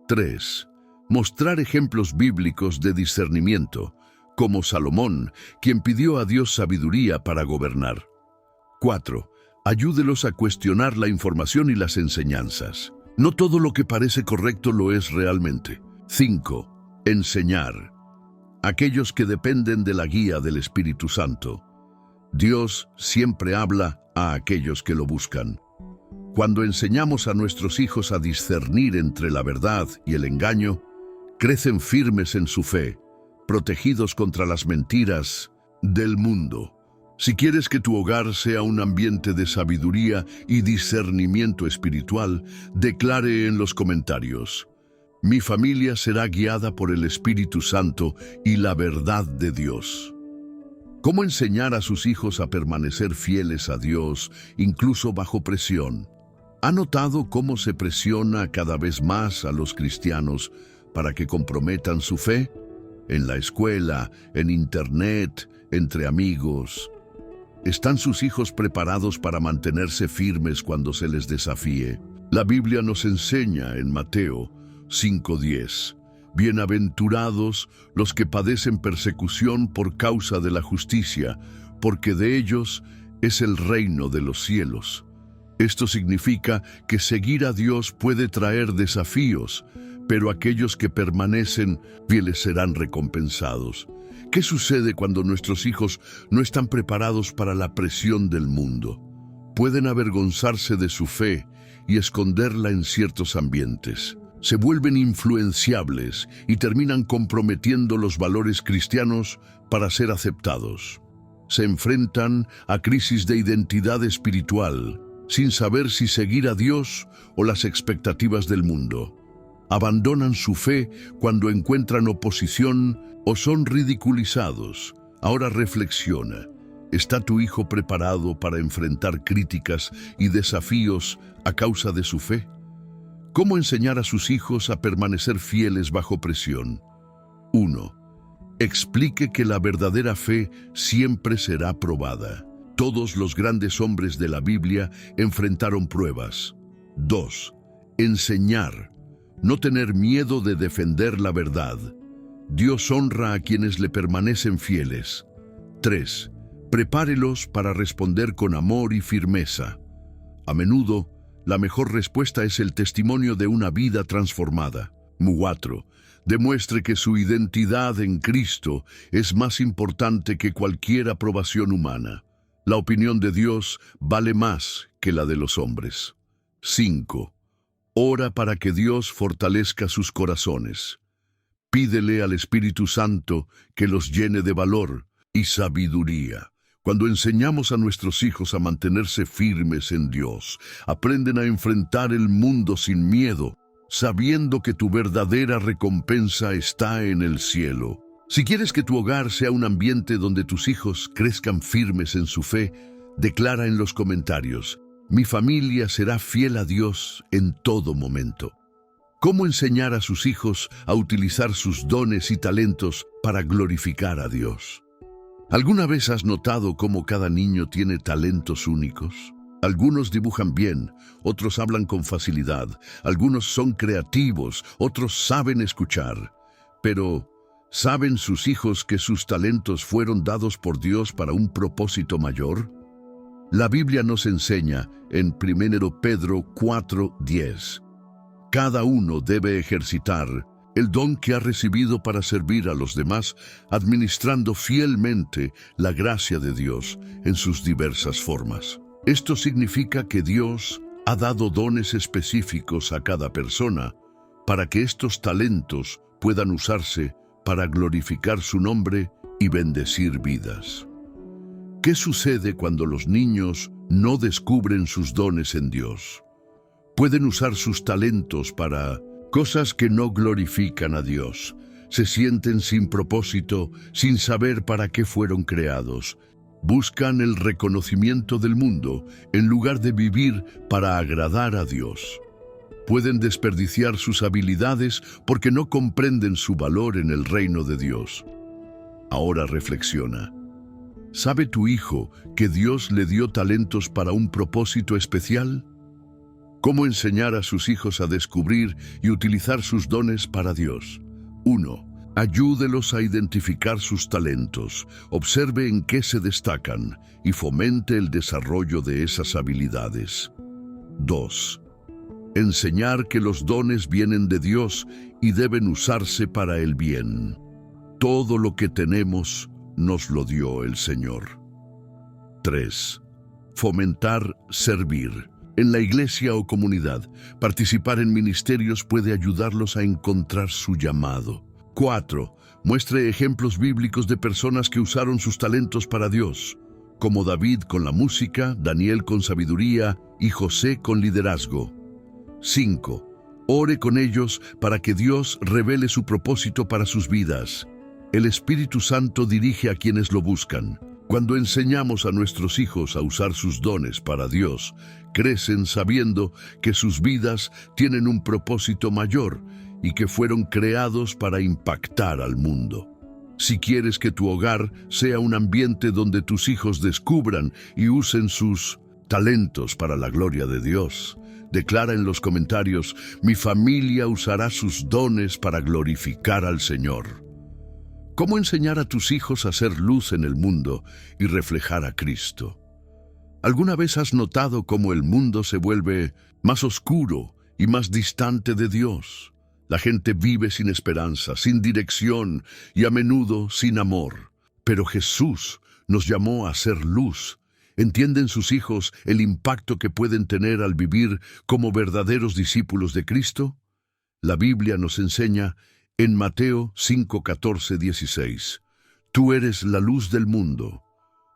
3. Mostrar ejemplos bíblicos de discernimiento, como Salomón, quien pidió a Dios sabiduría para gobernar. 4. Ayúdelos a cuestionar la información y las enseñanzas. No todo lo que parece correcto lo es realmente. 5. Enseñar. Aquellos que dependen de la guía del Espíritu Santo. Dios siempre habla a aquellos que lo buscan. Cuando enseñamos a nuestros hijos a discernir entre la verdad y el engaño, crecen firmes en su fe, protegidos contra las mentiras del mundo. Si quieres que tu hogar sea un ambiente de sabiduría y discernimiento espiritual, declare en los comentarios: mi familia será guiada por el Espíritu Santo y la verdad de Dios. ¿Cómo enseñar a sus hijos a permanecer fieles a Dios, incluso bajo presión? ¿Ha notado cómo se presiona cada vez más a los cristianos para que comprometan su fe? En la escuela, en internet, entre amigos. ¿Están sus hijos preparados para mantenerse firmes cuando se les desafíe? La Biblia nos enseña en Mateo 5:10: bienaventurados los que padecen persecución por causa de la justicia, porque de ellos es el reino de los cielos. Esto significa que seguir a Dios puede traer desafíos, pero aquellos que permanecen fieles serán recompensados. ¿Qué sucede cuando nuestros hijos no están preparados para la presión del mundo? Pueden avergonzarse de su fe y esconderla en ciertos ambientes. Se vuelven influenciables y terminan comprometiendo los valores cristianos para ser aceptados. Se enfrentan a crisis de identidad espiritual, sin saber si seguir a Dios o las expectativas del mundo. Abandonan su fe cuando encuentran oposición o son ridiculizados. Ahora reflexiona. ¿Está tu hijo preparado para enfrentar críticas y desafíos a causa de su fe? ¿Cómo enseñar a sus hijos a permanecer fieles bajo presión? 1. Explique que la verdadera fe siempre será probada. Todos los grandes hombres de la Biblia enfrentaron pruebas. 2. Enseñar. No tener miedo de defender la verdad. Dios honra a quienes le permanecen fieles. 3. Prepárelos para responder con amor y firmeza. A menudo, la mejor respuesta es el testimonio de una vida transformada. 4. Demuestre que su identidad en Cristo es más importante que cualquier aprobación humana. La opinión de Dios vale más que la de los hombres. 5. Ora para que Dios fortalezca sus corazones. Pídele al Espíritu Santo que los llene de valor y sabiduría. Cuando enseñamos a nuestros hijos a mantenerse firmes en Dios, aprenden a enfrentar el mundo sin miedo, sabiendo que tu verdadera recompensa está en el cielo. Si quieres que tu hogar sea un ambiente donde tus hijos crezcan firmes en su fe, declara en los comentarios: mi familia será fiel a Dios en todo momento. ¿Cómo enseñar a sus hijos a utilizar sus dones y talentos para glorificar a Dios? ¿Alguna vez has notado cómo cada niño tiene talentos únicos? Algunos dibujan bien, otros hablan con facilidad, algunos son creativos, otros saben escuchar. Pero, ¿saben sus hijos que sus talentos fueron dados por Dios para un propósito mayor? La Biblia nos enseña en 1 Pedro 4:10. Cada uno debe ejercitar el don que ha recibido para servir a los demás, administrando fielmente la gracia de Dios en sus diversas formas. Esto significa que Dios ha dado dones específicos a cada persona para que estos talentos puedan usarse para glorificar su nombre y bendecir vidas. ¿Qué sucede cuando los niños no descubren sus dones en Dios? Pueden usar sus talentos para cosas que no glorifican a Dios. Se sienten sin propósito, sin saber para qué fueron creados. Buscan el reconocimiento del mundo en lugar de vivir para agradar a Dios. Pueden desperdiciar sus habilidades porque no comprenden su valor en el reino de Dios. Ahora reflexiona. ¿Sabe tu hijo que Dios le dio talentos para un propósito especial? ¿Cómo enseñar a sus hijos a descubrir y utilizar sus dones para Dios? 1. Ayúdelos a identificar sus talentos, observe en qué se destacan y fomente el desarrollo de esas habilidades. 2. Enseñar que los dones vienen de Dios y deben usarse para el bien. Todo lo que tenemos nos lo dio el Señor. 3. Fomentar servir. En la iglesia o comunidad, participar en ministerios puede ayudarlos a encontrar su llamado. 4. Muestre ejemplos bíblicos de personas que usaron sus talentos para Dios, como David con la música, Daniel con sabiduría y José con liderazgo. 5. Ore con ellos para que Dios revele su propósito para sus vidas. El Espíritu Santo dirige a quienes lo buscan. Cuando enseñamos a nuestros hijos a usar sus dones para Dios, crecen sabiendo que sus vidas tienen un propósito mayor y que fueron creados para impactar al mundo. Si quieres que tu hogar sea un ambiente donde tus hijos descubran y usen sus talentos para la gloria de Dios, declara en los comentarios: mi familia usará sus dones para glorificar al Señor. ¿Cómo enseñar a tus hijos a ser luz en el mundo y reflejar a Cristo? ¿Alguna vez has notado cómo el mundo se vuelve más oscuro y más distante de Dios? La gente vive sin esperanza, sin dirección y a menudo sin amor. Pero Jesús nos llamó a ser luz. ¿Entienden sus hijos el impacto que pueden tener al vivir como verdaderos discípulos de Cristo? La Biblia nos enseña en Mateo 5:14-16, tú eres la luz del mundo.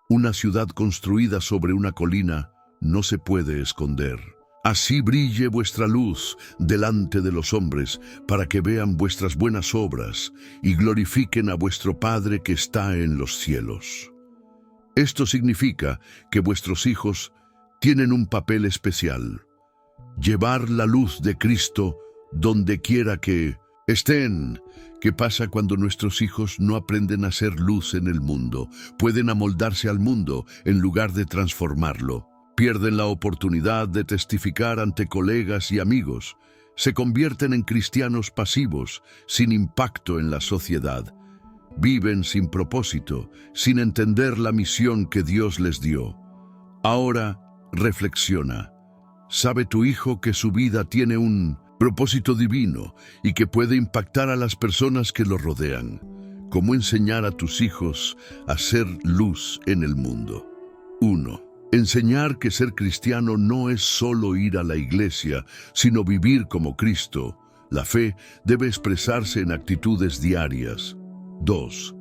Una ciudad construida sobre una colina no se puede esconder. Así brille vuestra luz delante de los hombres, para que vean vuestras buenas obras y glorifiquen a vuestro Padre que está en los cielos. Esto significa que vuestros hijos tienen un papel especial: llevar la luz de Cristo donde quiera que estén. ¿Qué pasa cuando nuestros hijos no aprenden a ser luz en el mundo? Pueden amoldarse al mundo en lugar de transformarlo. Pierden la oportunidad de testificar ante colegas y amigos. Se convierten en cristianos pasivos, sin impacto en la sociedad. Viven sin propósito, sin entender la misión que Dios les dio. Ahora, reflexiona. ¿Sabe tu hijo que su vida tiene un propósito divino y que puede impactar a las personas que lo rodean? ¿Cómo enseñar a tus hijos a ser luz en el mundo? 1. Enseñar que ser cristiano no es solo ir a la iglesia, sino vivir como Cristo. La fe debe expresarse en actitudes diarias. 2.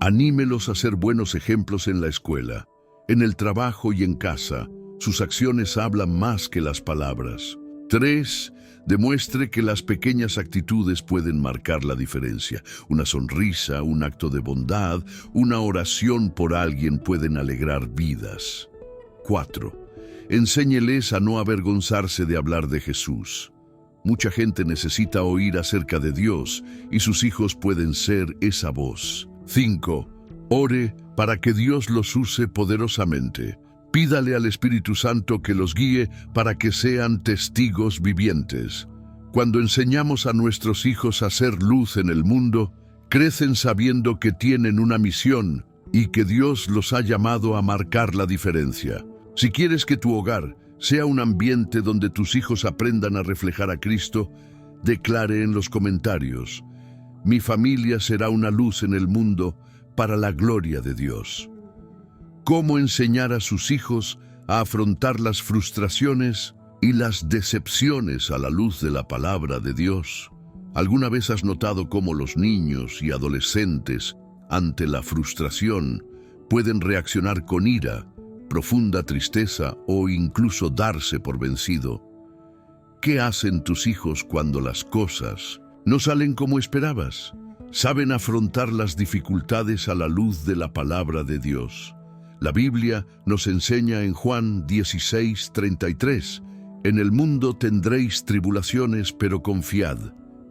Anímelos a ser buenos ejemplos en la escuela, en el trabajo y en casa. Sus acciones hablan más que las palabras. 3. Demuestre que las pequeñas actitudes pueden marcar la diferencia. Una sonrisa, un acto de bondad, una oración por alguien pueden alegrar vidas. 4. Enséñeles a no avergonzarse de hablar de Jesús. Mucha gente necesita oír acerca de Dios y sus hijos pueden ser esa voz. 5. Ore para que Dios los use poderosamente. Pídale al Espíritu Santo que los guíe para que sean testigos vivientes. Cuando enseñamos a nuestros hijos a ser luz en el mundo, crecen sabiendo que tienen una misión y que Dios los ha llamado a marcar la diferencia. Si quieres que tu hogar sea un ambiente donde tus hijos aprendan a reflejar a Cristo, declare en los comentarios: mi familia será una luz en el mundo para la gloria de Dios. ¿Cómo enseñar a sus hijos a afrontar las frustraciones y las decepciones a la luz de la palabra de Dios? ¿Alguna vez has notado cómo los niños y adolescentes, ante la frustración, pueden reaccionar con ira, profunda tristeza o incluso darse por vencido? ¿Qué hacen tus hijos cuando las cosas no salen como esperabas? ¿Saben afrontar las dificultades a la luz de la palabra de Dios? La Biblia nos enseña en Juan 16:33, en el mundo tendréis tribulaciones, pero confiad,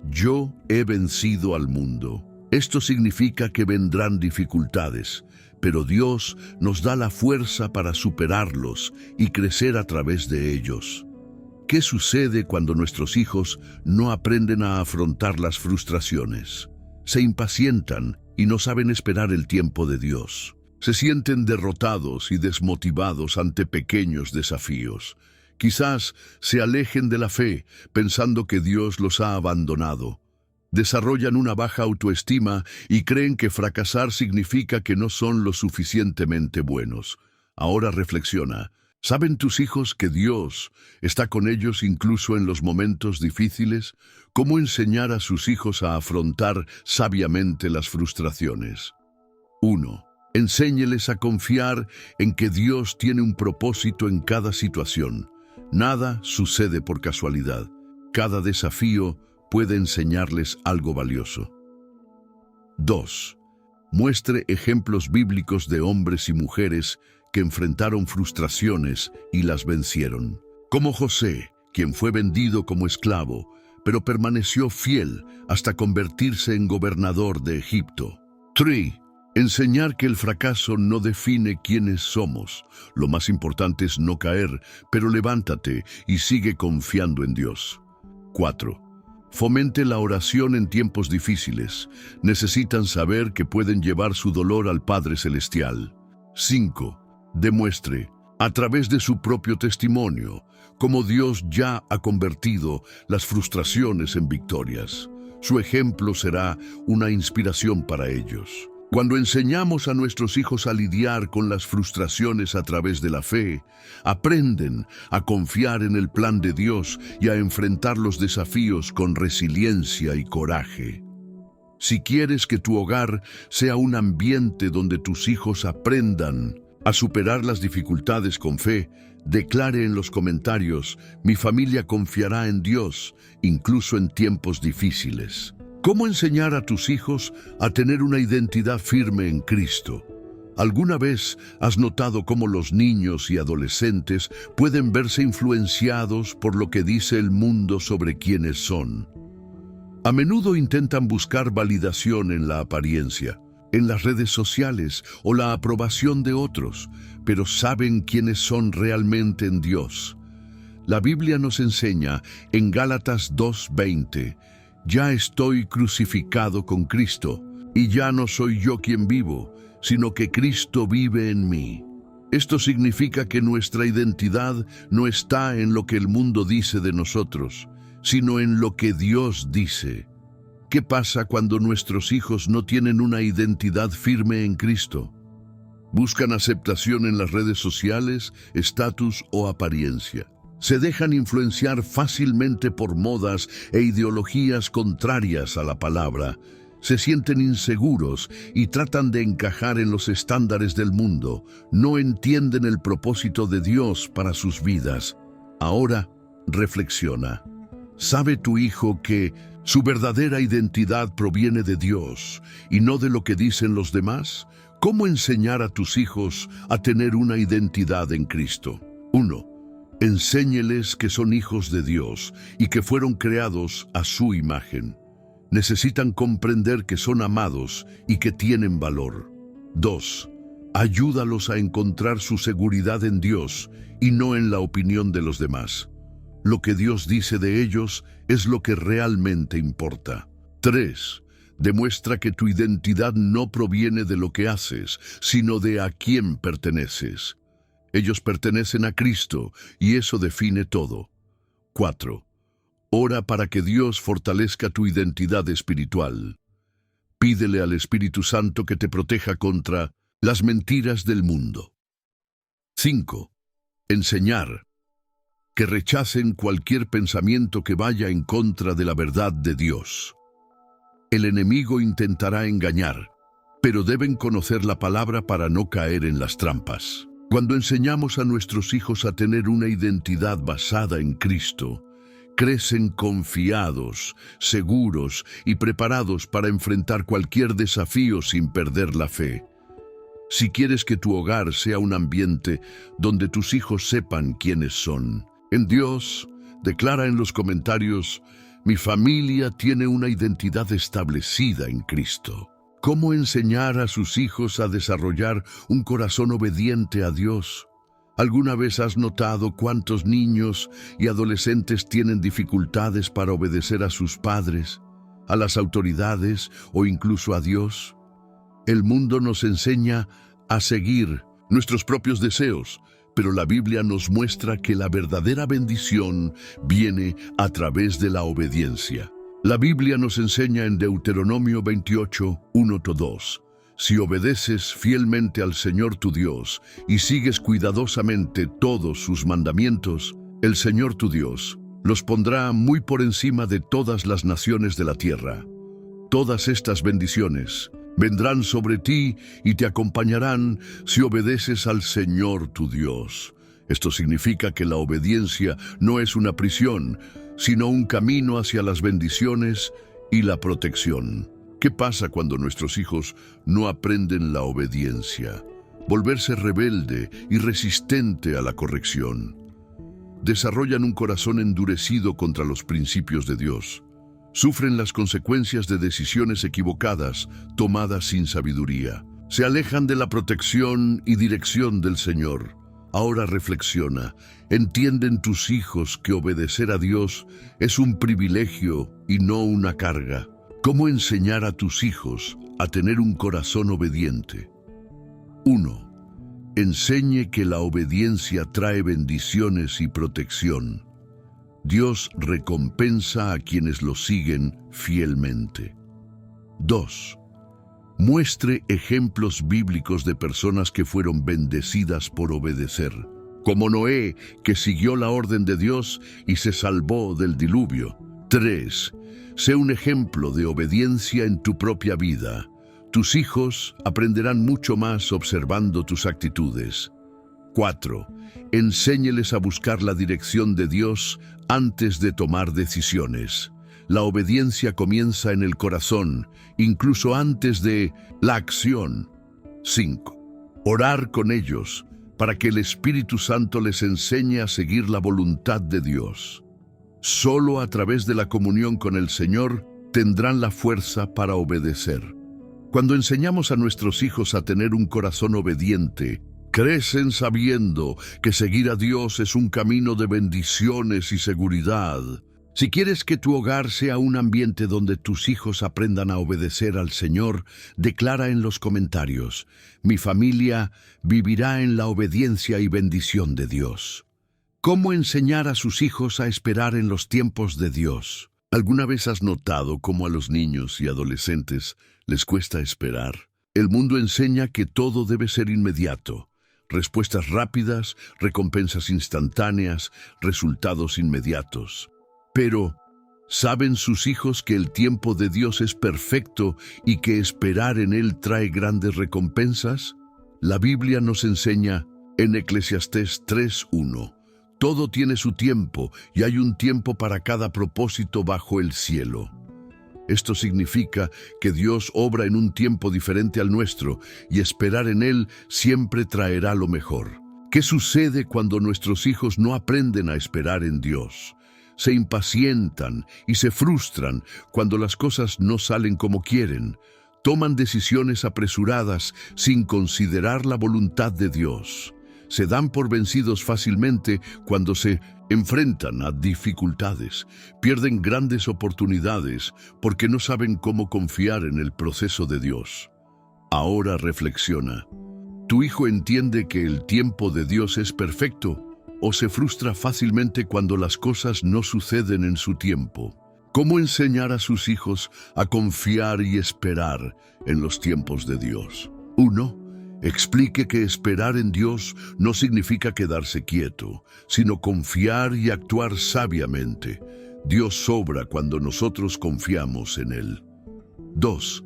yo he vencido al mundo. Esto significa que vendrán dificultades, pero Dios nos da la fuerza para superarlos y crecer a través de ellos. ¿Qué sucede cuando nuestros hijos no aprenden a afrontar las frustraciones? Se impacientan y no saben esperar el tiempo de Dios. Se sienten derrotados y desmotivados ante pequeños desafíos. Quizás se alejen de la fe pensando que Dios los ha abandonado. Desarrollan una baja autoestima y creen que fracasar significa que no son lo suficientemente buenos. Ahora reflexiona. ¿Saben tus hijos que Dios está con ellos incluso en los momentos difíciles? ¿Cómo enseñar a sus hijos a afrontar sabiamente las frustraciones? 1. Enséñeles a confiar en que Dios tiene un propósito en cada situación. Nada sucede por casualidad. Cada desafío puede enseñarles algo valioso. 2. Muestre ejemplos bíblicos de hombres y mujeres que enfrentaron frustraciones y las vencieron. Como José, quien fue vendido como esclavo, pero permaneció fiel hasta convertirse en gobernador de Egipto. 3. Enseñar que el fracaso no define quiénes somos. Lo más importante es no caer, pero levántate y sigue confiando en Dios. 4. Fomente la oración en tiempos difíciles. Necesitan saber que pueden llevar su dolor al Padre Celestial. 5. Demuestre, a través de su propio testimonio, cómo Dios ya ha convertido las frustraciones en victorias. Su ejemplo será una inspiración para ellos. Cuando enseñamos a nuestros hijos a lidiar con las frustraciones a través de la fe, aprenden a confiar en el plan de Dios y a enfrentar los desafíos con resiliencia y coraje. Si quieres que tu hogar sea un ambiente donde tus hijos aprendan a superar las dificultades con fe, declare en los comentarios: mi familia confiará en Dios, incluso en tiempos difíciles. ¿Cómo enseñar a tus hijos a tener una identidad firme en Cristo? ¿Alguna vez has notado cómo los niños y adolescentes pueden verse influenciados por lo que dice el mundo sobre quiénes son? A menudo intentan buscar validación en la apariencia, en las redes sociales o la aprobación de otros, pero saben quiénes son realmente en Dios. La Biblia nos enseña en Gálatas 2:20, «Ya estoy crucificado con Cristo, y ya no soy yo quien vivo, sino que Cristo vive en mí». Esto significa que nuestra identidad no está en lo que el mundo dice de nosotros, sino en lo que Dios dice. ¿Qué pasa cuando nuestros hijos no tienen una identidad firme en Cristo? Buscan aceptación en las redes sociales, estatus o apariencia. Se dejan influenciar fácilmente por modas e ideologías contrarias a la palabra. Se sienten inseguros y tratan de encajar en los estándares del mundo. No entienden el propósito de Dios para sus vidas. Ahora, reflexiona. ¿Sabe tu hijo que su verdadera identidad proviene de Dios y no de lo que dicen los demás? ¿Cómo enseñar a tus hijos a tener una identidad en Cristo? 1. Enséñeles que son hijos de Dios y que fueron creados a su imagen. Necesitan comprender que son amados y que tienen valor. 2. Ayúdalos a encontrar su seguridad en Dios y no en la opinión de los demás. Lo que Dios dice de ellos es lo que realmente importa. 3. Demuestra que tu identidad no proviene de lo que haces, sino de a quién perteneces. Ellos pertenecen a Cristo y eso define todo. 4. Ora para que Dios fortalezca tu identidad espiritual. Pídele al Espíritu Santo que te proteja contra las mentiras del mundo. 5. Enseñar. Que rechacen cualquier pensamiento que vaya en contra de la verdad de Dios. El enemigo intentará engañar, pero deben conocer la palabra para no caer en las trampas. Cuando enseñamos a nuestros hijos a tener una identidad basada en Cristo, crecen confiados, seguros y preparados para enfrentar cualquier desafío sin perder la fe. Si quieres que tu hogar sea un ambiente donde tus hijos sepan quiénes son, en Dios, declara en los comentarios: mi familia tiene una identidad establecida en Cristo. ¿Cómo enseñar a sus hijos a desarrollar un corazón obediente a Dios? ¿Alguna vez has notado cuántos niños y adolescentes tienen dificultades para obedecer a sus padres, a las autoridades o incluso a Dios? El mundo nos enseña a seguir nuestros propios deseos, pero la Biblia nos muestra que la verdadera bendición viene a través de la obediencia. La Biblia nos enseña en Deuteronomio 28, 1-2, si obedeces fielmente al Señor tu Dios y sigues cuidadosamente todos sus mandamientos, el Señor tu Dios los pondrá muy por encima de todas las naciones de la tierra. Todas estas bendiciones vendrán sobre ti y te acompañarán si obedeces al Señor tu Dios. Esto significa que la obediencia no es una prisión, sino un camino hacia las bendiciones y la protección. ¿Qué pasa cuando nuestros hijos no aprenden la obediencia? Volverse rebelde y resistente a la corrección. Desarrollan un corazón endurecido contra los principios de Dios. Sufren las consecuencias de decisiones equivocadas tomadas sin sabiduría. Se alejan de la protección y dirección del Señor. Ahora reflexiona. ¿Entienden tus hijos que obedecer a Dios es un privilegio y no una carga? ¿Cómo enseñar a tus hijos a tener un corazón obediente? 1. Enseñe que la obediencia trae bendiciones y protección. Dios recompensa a quienes lo siguen fielmente. 2. Muestre ejemplos bíblicos de personas que fueron bendecidas por obedecer, como Noé, que siguió la orden de Dios y se salvó del diluvio. 3. Sé un ejemplo de obediencia en tu propia vida. Tus hijos aprenderán mucho más observando tus actitudes. 4. Enséñeles a buscar la dirección de Dios antes de tomar decisiones. La obediencia comienza en el corazón, incluso antes de la acción. 5. Orar con ellos para que el Espíritu Santo les enseñe a seguir la voluntad de Dios. Solo a través de la comunión con el Señor tendrán la fuerza para obedecer. Cuando enseñamos a nuestros hijos a tener un corazón obediente, crecen sabiendo que seguir a Dios es un camino de bendiciones y seguridad. Si quieres que tu hogar sea un ambiente donde tus hijos aprendan a obedecer al Señor, declara en los comentarios: mi familia vivirá en la obediencia y bendición de Dios. ¿Cómo enseñar a sus hijos a esperar en los tiempos de Dios? ¿Alguna vez has notado cómo a los niños y adolescentes les cuesta esperar? El mundo enseña que todo debe ser inmediato. Respuestas rápidas, recompensas instantáneas, resultados inmediatos. Pero, ¿saben sus hijos que el tiempo de Dios es perfecto y que esperar en Él trae grandes recompensas? La Biblia nos enseña en Eclesiastés 3:1: todo tiene su tiempo y hay un tiempo para cada propósito bajo el cielo. Esto significa que Dios obra en un tiempo diferente al nuestro y esperar en Él siempre traerá lo mejor. ¿Qué sucede cuando nuestros hijos no aprenden a esperar en Dios? Se impacientan y se frustran cuando las cosas no salen como quieren. Toman decisiones apresuradas sin considerar la voluntad de Dios. Se dan por vencidos fácilmente cuando se enfrentan a dificultades. Pierden grandes oportunidades porque no saben cómo confiar en el proceso de Dios. Ahora reflexiona. ¿Tu hijo entiende que el tiempo de Dios es perfecto o se frustra fácilmente cuando las cosas no suceden en su tiempo? ¿Cómo enseñar a sus hijos a confiar y esperar en los tiempos de Dios? 1. Explique que esperar en Dios no significa quedarse quieto, sino confiar y actuar sabiamente. Dios obra cuando nosotros confiamos en Él. 2.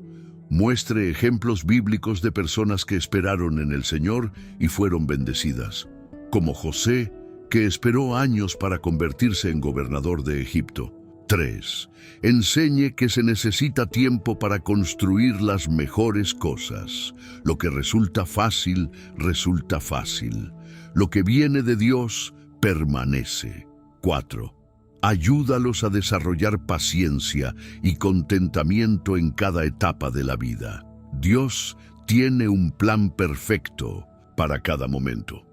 Muestre ejemplos bíblicos de personas que esperaron en el Señor y fueron bendecidas, como José, que esperó años para convertirse en gobernador de Egipto. 3. Enseñe que se necesita tiempo para construir las mejores cosas. Lo que resulta fácil, resulta fácil. Lo que viene de Dios, permanece. 4. Ayúdalos a desarrollar paciencia y contentamiento en cada etapa de la vida. Dios tiene un plan perfecto para cada momento.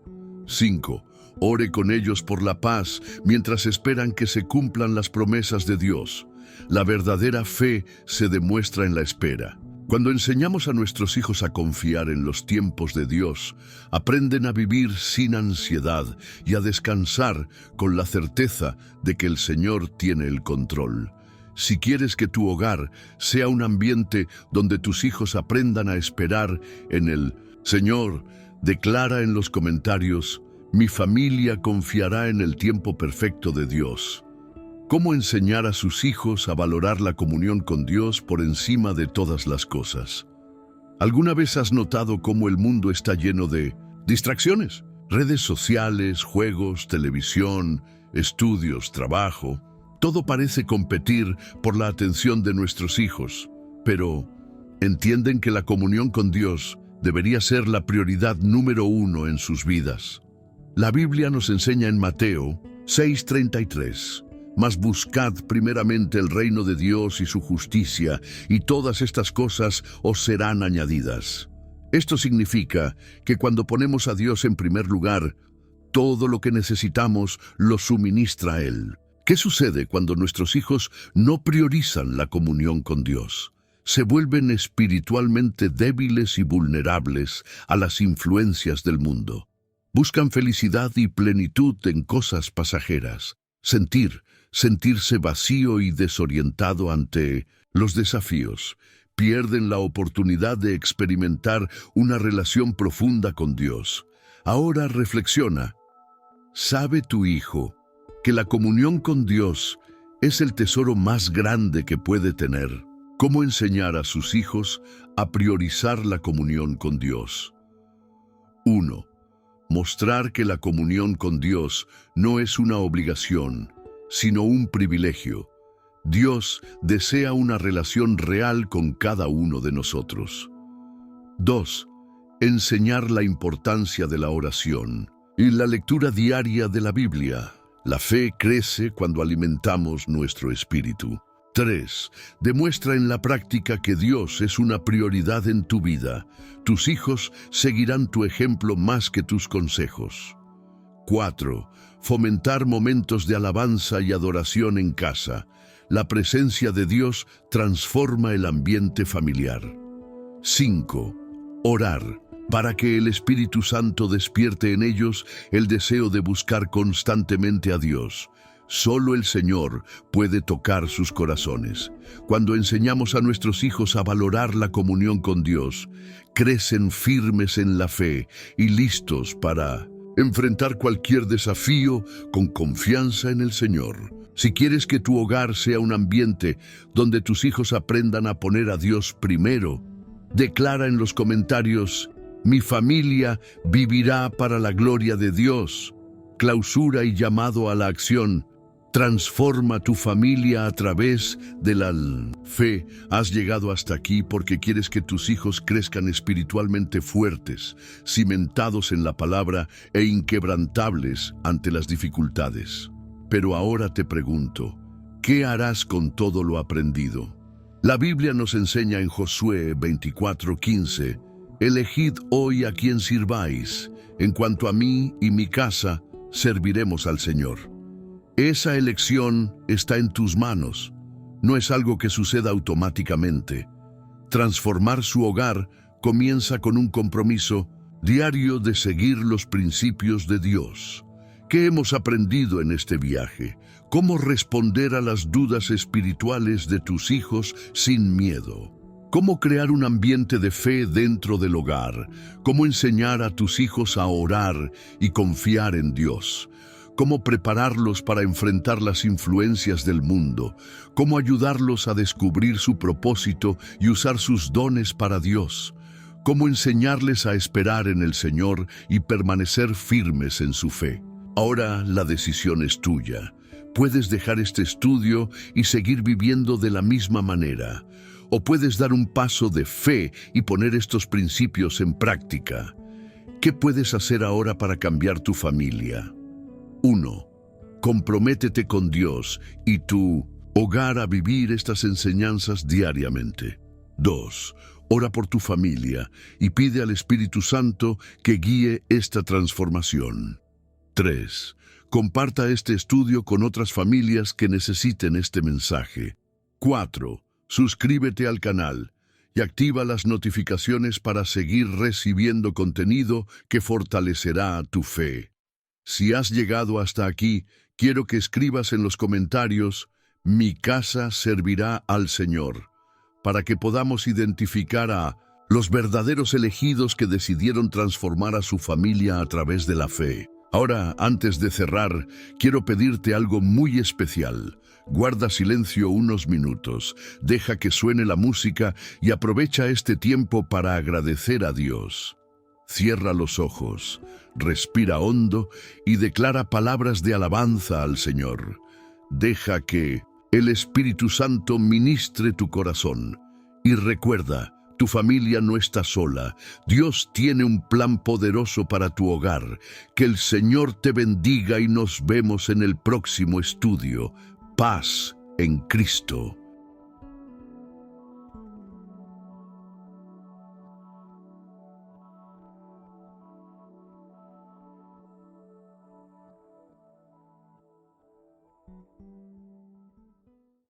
5. Ore con ellos por la paz mientras esperan que se cumplan las promesas de Dios. La verdadera fe se demuestra en la espera. Cuando enseñamos a nuestros hijos a confiar en los tiempos de Dios, aprenden a vivir sin ansiedad y a descansar con la certeza de que el Señor tiene el control. Si quieres que tu hogar sea un ambiente donde tus hijos aprendan a esperar en el Señor, declara en los comentarios: mi familia confiará en el tiempo perfecto de Dios. ¿Cómo enseñar a sus hijos a valorar la comunión con Dios por encima de todas las cosas? ¿Alguna vez has notado cómo el mundo está lleno de distracciones? Redes sociales, juegos, televisión, estudios, trabajo. Todo parece competir por la atención de nuestros hijos, pero ¿entienden que la comunión con Dios debería ser la prioridad número 1 en sus vidas? La Biblia nos enseña en Mateo 6:33: mas buscad primeramente el reino de Dios y su justicia, y todas estas cosas os serán añadidas. Esto significa que cuando ponemos a Dios en primer lugar, todo lo que necesitamos lo suministra Él. ¿Qué sucede cuando nuestros hijos no priorizan la comunión con Dios? Se vuelven espiritualmente débiles y vulnerables a las influencias del mundo. Buscan felicidad y plenitud en cosas pasajeras. Sentirse vacío y desorientado ante los desafíos. Pierden la oportunidad de experimentar una relación profunda con Dios. Ahora reflexiona. ¿Sabe tu hijo que la comunión con Dios es el tesoro más grande que puede tener? ¿Cómo enseñar a sus hijos a priorizar la comunión con Dios? 1. Mostrar que la comunión con Dios no es una obligación, sino un privilegio. Dios desea una relación real con cada uno de nosotros. 2. enseñar la importancia de la oración y la lectura diaria de la Biblia. La fe crece cuando alimentamos nuestro espíritu. 3. Demuestra en la práctica que Dios es una prioridad en tu vida. Tus hijos seguirán tu ejemplo más que tus consejos. 4. Fomentar momentos de alabanza y adoración en casa. La presencia de Dios transforma el ambiente familiar. 5. Orar, para que el Espíritu Santo despierte en ellos el deseo de buscar constantemente a Dios. Solo el Señor puede tocar sus corazones. Cuando enseñamos a nuestros hijos a valorar la comunión con Dios, crecen firmes en la fe y listos para enfrentar cualquier desafío con confianza en el Señor. Si quieres que tu hogar sea un ambiente donde tus hijos aprendan a poner a Dios primero, declara en los comentarios: mi familia vivirá para la gloria de Dios. Clausura y llamado a la acción. Transforma tu familia a través de la fe. Has llegado hasta aquí porque quieres que tus hijos crezcan espiritualmente fuertes, cimentados en la palabra e inquebrantables ante las dificultades. Pero ahora te pregunto, ¿qué harás con todo lo aprendido? La Biblia nos enseña en Josué 24:15, elegid hoy a quien sirváis. En cuanto a mí y mi casa, serviremos al Señor. Esa elección está en tus manos. No es algo que suceda automáticamente. Transformar su hogar comienza con un compromiso diario de seguir los principios de Dios. ¿Qué hemos aprendido en este viaje? ¿Cómo responder a las dudas espirituales de tus hijos sin miedo? ¿Cómo crear un ambiente de fe dentro del hogar? ¿Cómo enseñar a tus hijos a orar y confiar en Dios? ¿Cómo prepararlos para enfrentar las influencias del mundo? ¿Cómo ayudarlos a descubrir su propósito y usar sus dones para Dios? ¿Cómo enseñarles a esperar en el Señor y permanecer firmes en su fe? Ahora la decisión es tuya. Puedes dejar este estudio y seguir viviendo de la misma manera, o puedes dar un paso de fe y poner estos principios en práctica. ¿Qué puedes hacer ahora para cambiar tu familia? 1. Comprométete con Dios y tu hogar a vivir estas enseñanzas diariamente. 2. Ora por tu familia y pide al Espíritu Santo que guíe esta transformación. 3. Comparta este estudio con otras familias que necesiten este mensaje. 4. Suscríbete al canal y activa las notificaciones para seguir recibiendo contenido que fortalecerá tu fe. Si has llegado hasta aquí, quiero que escribas en los comentarios: mi casa servirá al Señor, para que podamos identificar a los verdaderos elegidos que decidieron transformar a su familia a través de la fe. Ahora, antes de cerrar, quiero pedirte algo muy especial. Guarda silencio unos minutos, deja que suene la música y aprovecha este tiempo para agradecer a Dios. Cierra los ojos, respira hondo y declara palabras de alabanza al Señor. Deja que el Espíritu Santo ministre tu corazón. Y recuerda, tu familia no está sola. Dios tiene un plan poderoso para tu hogar. Que el Señor te bendiga y nos vemos en el próximo estudio. Paz en Cristo.